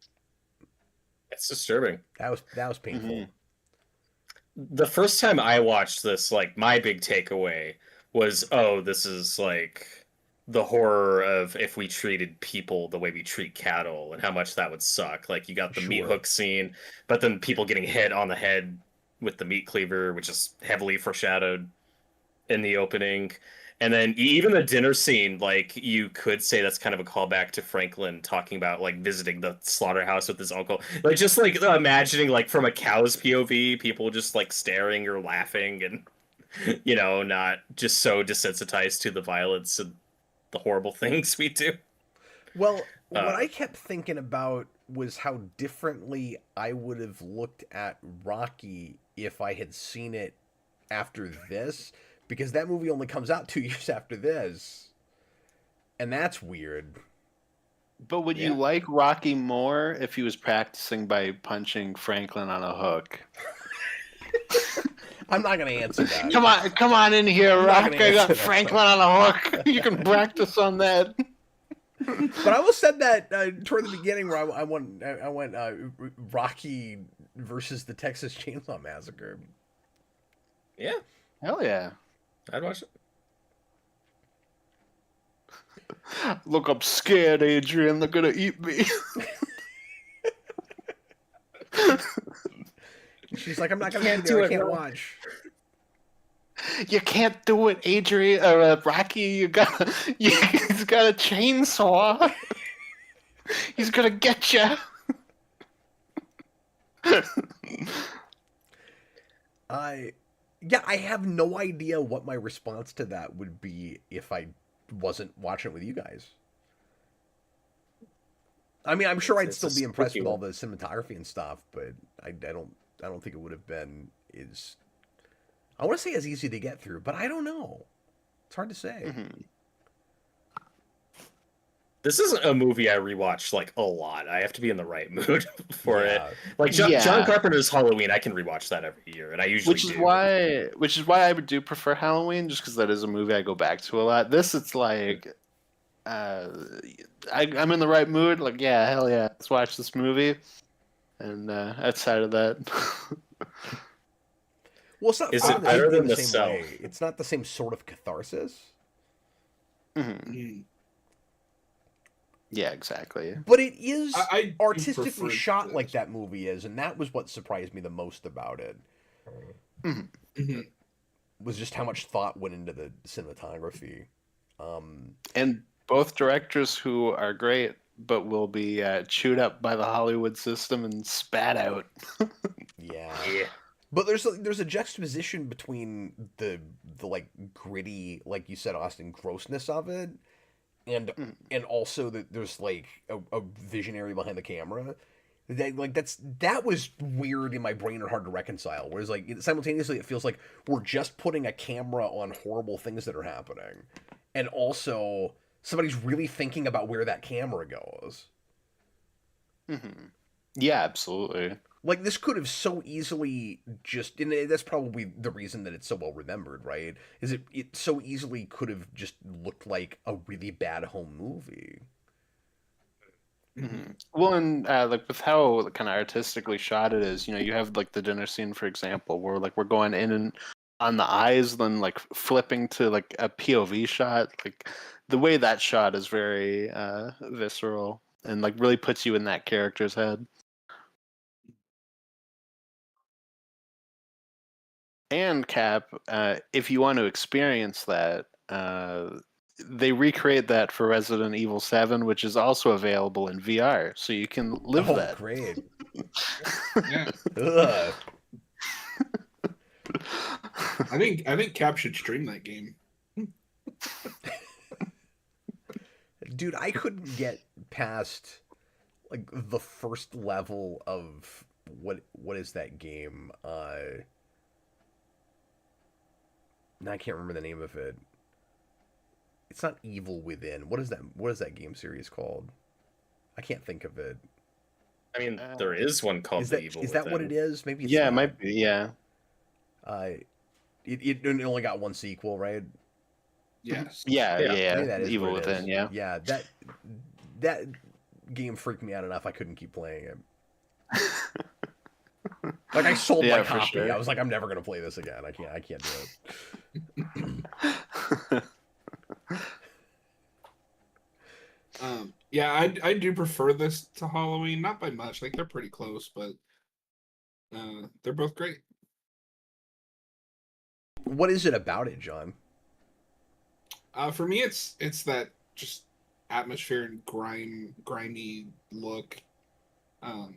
It's disturbing. That was painful. Mm-hmm. The first time I watched this, like, my big takeaway was, oh, this is like the horror of if we treated people the way we treat cattle and how much that would suck. Like, you got the meat Sure. hook scene, but then people getting hit on the head with the meat cleaver, which is heavily foreshadowed in the opening. And then even the dinner scene, like, you could say that's kind of a callback to Franklin talking about, like, visiting the slaughterhouse with his uncle. Like, just, like, imagining, like, from a cow's POV, people just, like, staring or laughing and, you know, not just so desensitized to the violence and the horrible things we do. Well, what I kept thinking about was how differently I would have looked at Rocky if I had seen it after this, because that movie only comes out 2 years after this, and that's weird. But would you like Rocky more if he was practicing by punching Franklin on a hook? I'm not gonna answer that. Come on in here, not Rock. gonna I got answer that. Franklin on a hook. You can practice on that. But I almost said that toward the beginning where I went Rocky versus the Texas Chainsaw Massacre. Yeah, Hell yeah. I'd watch it. Look, I'm scared, Adrian. They're gonna eat me. She's like, I'm not gonna do it. I can't watch. You can't do it, Adrian or Rocky. He's got a chainsaw. He's gonna get you. Yeah, I have no idea what my response to that would be if I wasn't watching it with you guys. I mean, I'm sure I'd It's still a be impressed spooky with all one. the cinematography and stuff, but I don't think it would have been as, I want to say, as easy to get through, but I don't know. It's hard to say. Mm-hmm. This isn't a movie I rewatch, like, a lot. I have to be in the right mood for it. Yeah. Like, John Carpenter's Halloween, I can rewatch that every year, and I usually Which is do. why I do prefer Halloween, just because that is a movie I go back to a lot. This, it's like, I'm in the right mood. Like, yeah, hell yeah, let's watch this movie. And outside of that, Well, it's not Is fun it to better think in than the The same Cell? way. It's not the same sort of catharsis. Mhm. Yeah, exactly. But it is I artistically prefer shot this. like that movie is, and that was what surprised me the most about it. Mhm. Was just how much thought went into the cinematography. And both directors who are great, but will be chewed up by the Hollywood system and spat out. Yeah. Yeah. But there's a juxtaposition between the like gritty, like you said, Austin, grossness of it, and also that there's like a visionary behind the camera. That was weird in my brain and hard to reconcile. Whereas like simultaneously it feels like we're just putting a camera on horrible things that are happening, and also somebody's really thinking about where that camera goes. Mm-hmm. Yeah, absolutely. Like this could have so easily just, and that's probably the reason that it's so well remembered, right? Is it so easily could have just looked like a really bad home movie. Mm-hmm. Well, and like with how kind of artistically shot it is, you have like the dinner scene, for example, where like we're going in and on the eyes, then like flipping to like a POV shot. Like the way that shot is very visceral and like really puts you in that character's head. And Cap, if you want to experience that, they recreate that for Resident Evil 7, which is also available in VR, so you can live Oh, that. great. Yeah. Ugh. I think Cap should stream that game. Dude, I couldn't get past like the first level of what is that game? No, I can't remember the name of it. It's not Evil Within. What is that? What is that game series called? I can't think of it. I mean, there is one called Is The that Evil is that what Within. it is? Maybe it's Yeah, not. it might be. Yeah. It only got one sequel, right? Yes. Yeah, Yeah. yeah. Maybe that is Evil what it Within, is. yeah. Yeah, that game freaked me out enough I couldn't keep playing it. Like I sold Yeah, my for copy. sure. I was like, I'm never gonna play this again. I can't do it. Yeah, I do prefer this to Halloween, not by much. Like they're pretty close, but they're both great. What is it about it, John? For me, it's that just atmosphere and grimy look. Because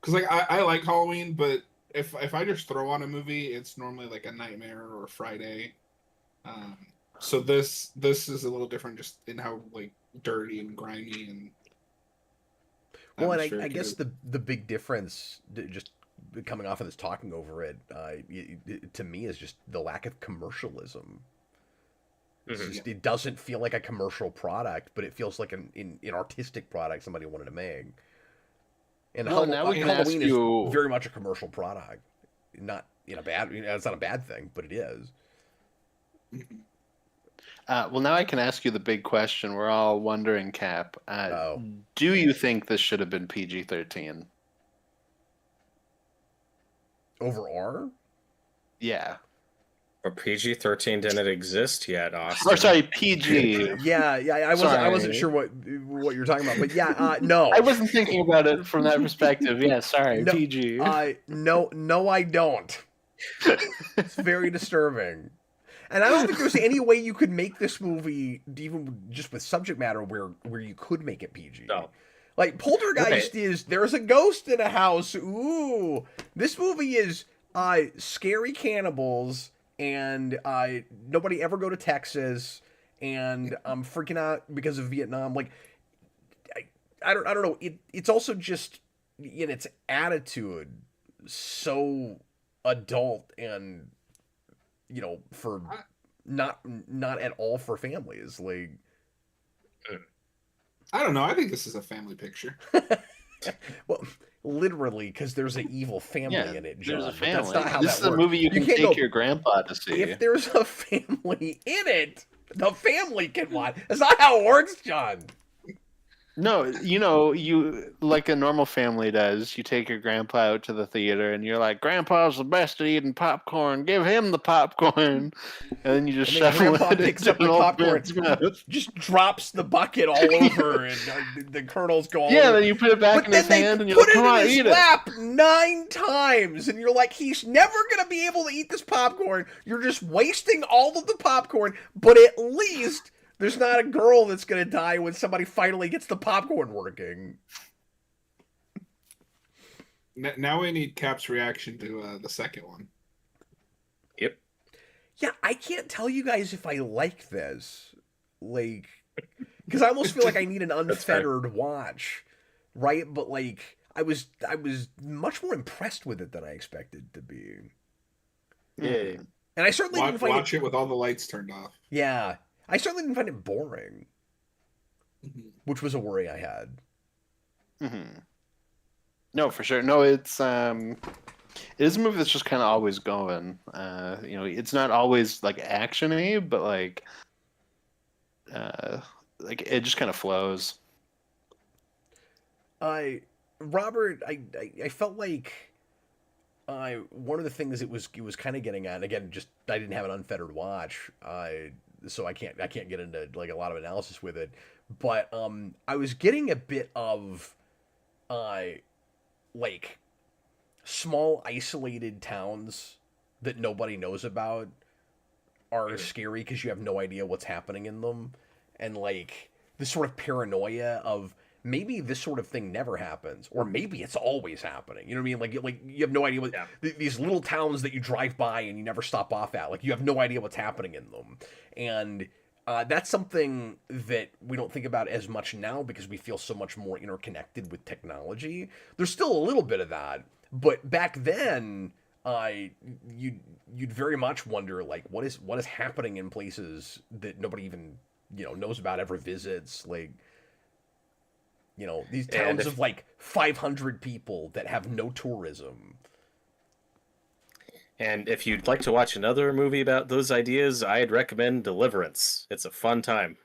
like I like Halloween, but if I just throw on a movie, it's normally like a Nightmare or a Friday. So this is a little different, just in how like dirty and grimy and Well, and I atmospheric it guess is. the big difference, just coming off of this talking over it, to me is just the lack of commercialism. It's Mhm. just, it doesn't feel like a commercial product, but it feels like an artistic product somebody wanted to make. And Well, now we can ask Halloween is you- very much a commercial product, not in a bad. It's not a bad thing, but it is. Well, now I can ask you the big question. We're all wondering, Cap. Oh, Do you think this should have been PG-13? over R. Yeah. But PG-13 didn't exist yet, Austin. Or sorry, PG. Yeah, I wasn't Sorry. sure what you're talking about, but yeah, no. I wasn't thinking about it from that perspective. Yeah, sorry, No, PG. No, I don't. It's very disturbing. And I don't think there's any way you could make this movie, even just with subject matter, where you could make it PG. No. Like Poltergeist Right. is there's a ghost in a house. Ooh, this movie is scary cannibals, and nobody ever go to Texas, and I'm freaking out because of Vietnam. Like I don't know. It's also just in its attitude so adult and for not at all for families. Like I don't know. I think this is a family picture. well, literally, because there's an evil family Yeah, in it, John. there's a but family. That's not how This that is a works. movie you can can't take go, your grandpa to see. If there's a family in it, the family can watch. That's not how it works, John. No, you like a normal family does. You take your grandpa out to the theater, and you're like, "Grandpa's the best at eating popcorn. Give him the popcorn," and then you just And then shuffle Grandpa it picks into up an the old popcorn, man's mouth. just drops the bucket all over, and the kernels go all Yeah, over. then you put it back But in then his they hand, and you're put like, "Come it on, in his eat it." lap 9 times, and you're like, he's never gonna be able to eat this popcorn. You're just wasting all of the popcorn. But at least there's not a girl that's gonna die when somebody finally gets the popcorn working. Now we need Cap's reaction to the second one. Yep. Yeah, I can't tell you guys if I like this, like, because I almost feel like I need an unfettered watch, right? But like, I was much more impressed with it than I expected to be. Yeah. And I certainly didn't find Watch it with all the lights turned off. Yeah, I certainly didn't find it boring, Mhm. which was a worry I had. Mm-hmm. No, for sure. No, it is a movie that's just kind of always going. It's not always like action-y, but like it just kind of flows. Robert, I felt like one of the things it was kind of getting at, again, just I didn't have an unfettered watch, so I can't get into like a lot of analysis with it, but I was getting a bit of like small isolated towns that nobody knows about are scary because you have no idea what's happening in them, and like this sort of paranoia of maybe this sort of thing never happens, or maybe it's always happening. You know what I mean? Like you have no idea what these little towns that you drive by and you never stop off at. Like you have no idea what's happening in them, and that's something that we don't think about as much now because we feel so much more interconnected with technology. There's still a little bit of that, But back then, you'd very much wonder like what is happening in places that nobody even knows about, ever visits, like these towns of like 500 people that have no tourism. And if you'd like to watch another movie about those ideas, I'd recommend Deliverance. It's a fun time.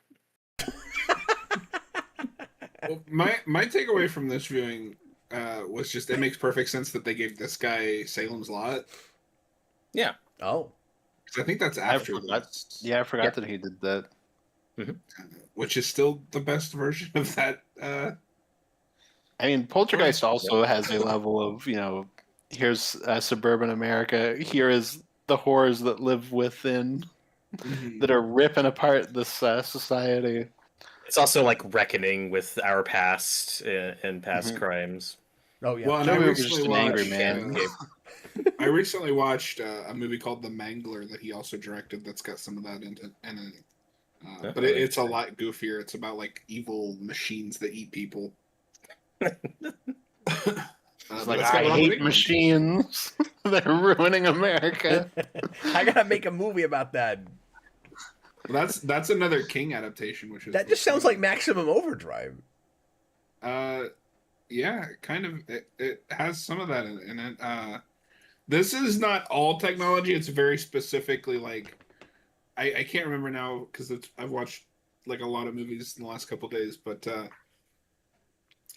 Well, my takeaway from this viewing was just it makes perfect sense that they gave this guy Salem's Lot. Yeah. Oh, because I think that's after this. Yeah, I forgot that he did that. Which is still the best version of that. I mean, Poltergeist also has a level of, here's suburban America, here is the horrors that live within, that are ripping apart this society. It's also like reckoning with our past and past crimes. Oh yeah. Well, and Joey was just an angry man. I recently watched a movie called The Mangler that he also directed. That's got some of that in it. But it's a lot goofier. It's about like evil machines that eat people. It's like, I hate machines. They're ruining America. I gotta make a movie about that. That's another King adaptation, which is that just sounds like Maximum Overdrive. Yeah, kind of. It has some of that in it. This is not all technology. It's very specifically like I can't remember now because I've watched like a lot of movies in the last couple of days, but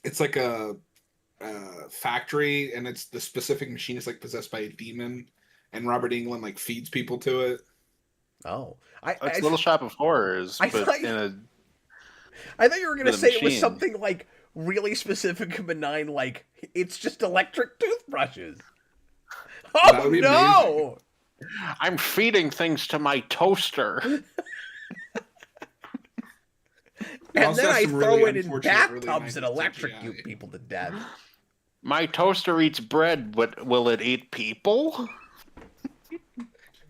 it's like a factory, and it's the specific machine is like possessed by a demon, and Robert Englund like feeds people to it. Oh, it's Little Shop of Horrors, but in a. I thought you were going to say machine. It was something like really specific and benign, like it's just electric toothbrushes. Oh no! Amazing. I'm feeding things to my toaster. And then I throw it in bathtubs and electrocute people to death. My toaster eats bread, but will it eat people?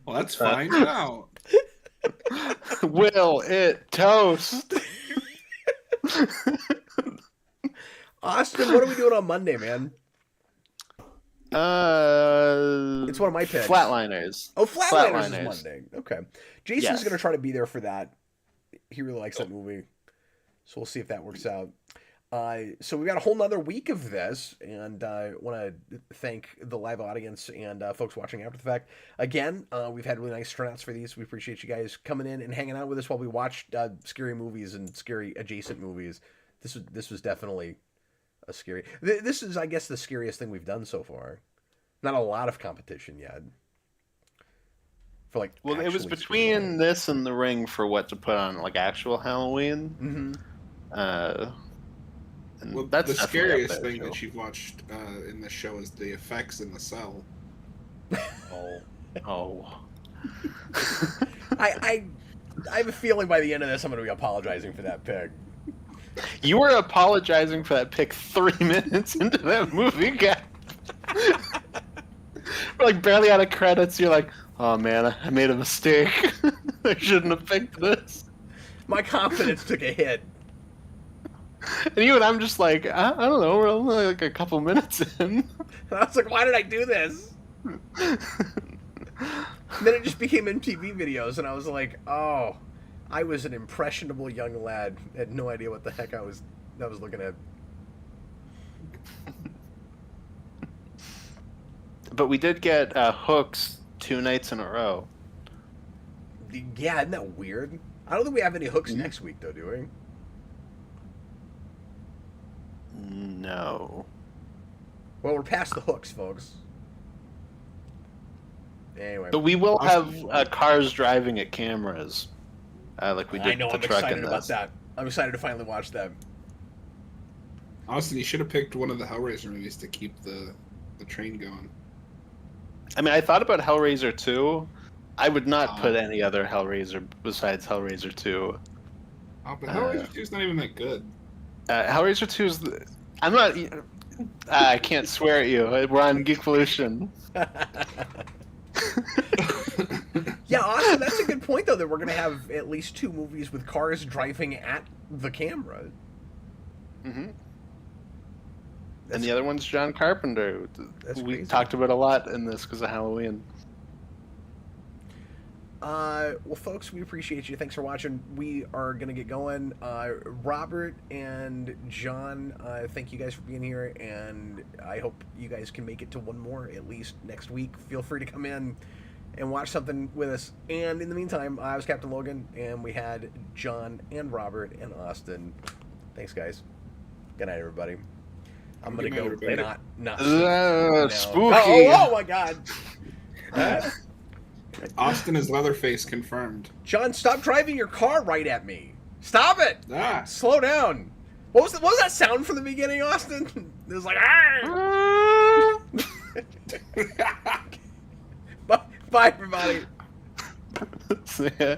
Well, that's fine now. Will it toast? Austin, what are we doing on Monday, man? It's one of my picks. Flatliners. Oh, Flatliners is Monday. Okay. Jason's going to try to be there for that. He really likes that movie. So we'll see if that works out. So we've got a whole nother week of this, and I want to thank the live audience and folks watching after the fact. Again, we've had really nice turnouts for these. We appreciate you guys coming in and hanging out with us while we watched scary movies and scary adjacent movies. This was definitely a scary... This is, I guess, the scariest thing we've done so far. Not a lot of competition yet. For like, well, it was between this and The Ring for what to put on like actual Halloween. Well, that's the scariest thing that you've watched in the show is the effects in the cell. Oh. I have a feeling by the end of this I'm going to be apologizing for that pick. You were apologizing for that pick 3 minutes into that movie, guy. We're like barely out of credits. You're like, oh man, I made a mistake. I shouldn't have picked this. My confidence took a hit. And you and I'm just like, I don't know, we're only like a couple minutes in. And I was like, why did I do this? Then it just became MTV videos, and I was like, oh, I was an impressionable young lad. Had no idea what the heck I was looking at. But we did get hooks 2 nights in a row. Yeah, isn't that weird? I don't think we have any hooks next week, though, do we? No. Well, we're past the hooks, folks. Anyway. But we will have cars driving at cameras. Like we did I know, the I'm truck excited in about this. that. I'm excited to finally watch that. Austin, you should have picked one of the Hellraiser movies to keep the train going. I mean, I thought about Hellraiser 2. I would not put any other Hellraiser besides Hellraiser 2. Oh, but Hellraiser 2 is not even that good. Hellraiser 2 is... I'm not... I can't swear at you. We're on Geekvolution. Yeah, Austin, that's a good point, though, that we're going to have at least 2 movies with cars driving at the camera. Mm-hmm. And the other one's John Carpenter. We crazy. talked about a lot in this because of Halloween. Well, folks, we appreciate you. Thanks for watching. We are going to get going. Robert and John, thank you guys for being here, and I hope you guys can make it to one more at least next week. Feel free to come in and watch something with us. And in the meantime, I was Captain Logan, and we had John and Robert and Austin. Thanks, guys. Good night, everybody. I'm going to go not spooky. Oh my God. Austin is Leatherface confirmed. John, stop driving your car right at me. Stop it. Slow down. What was that sound from the beginning, Austin? It was like, Bye, everybody. See ya.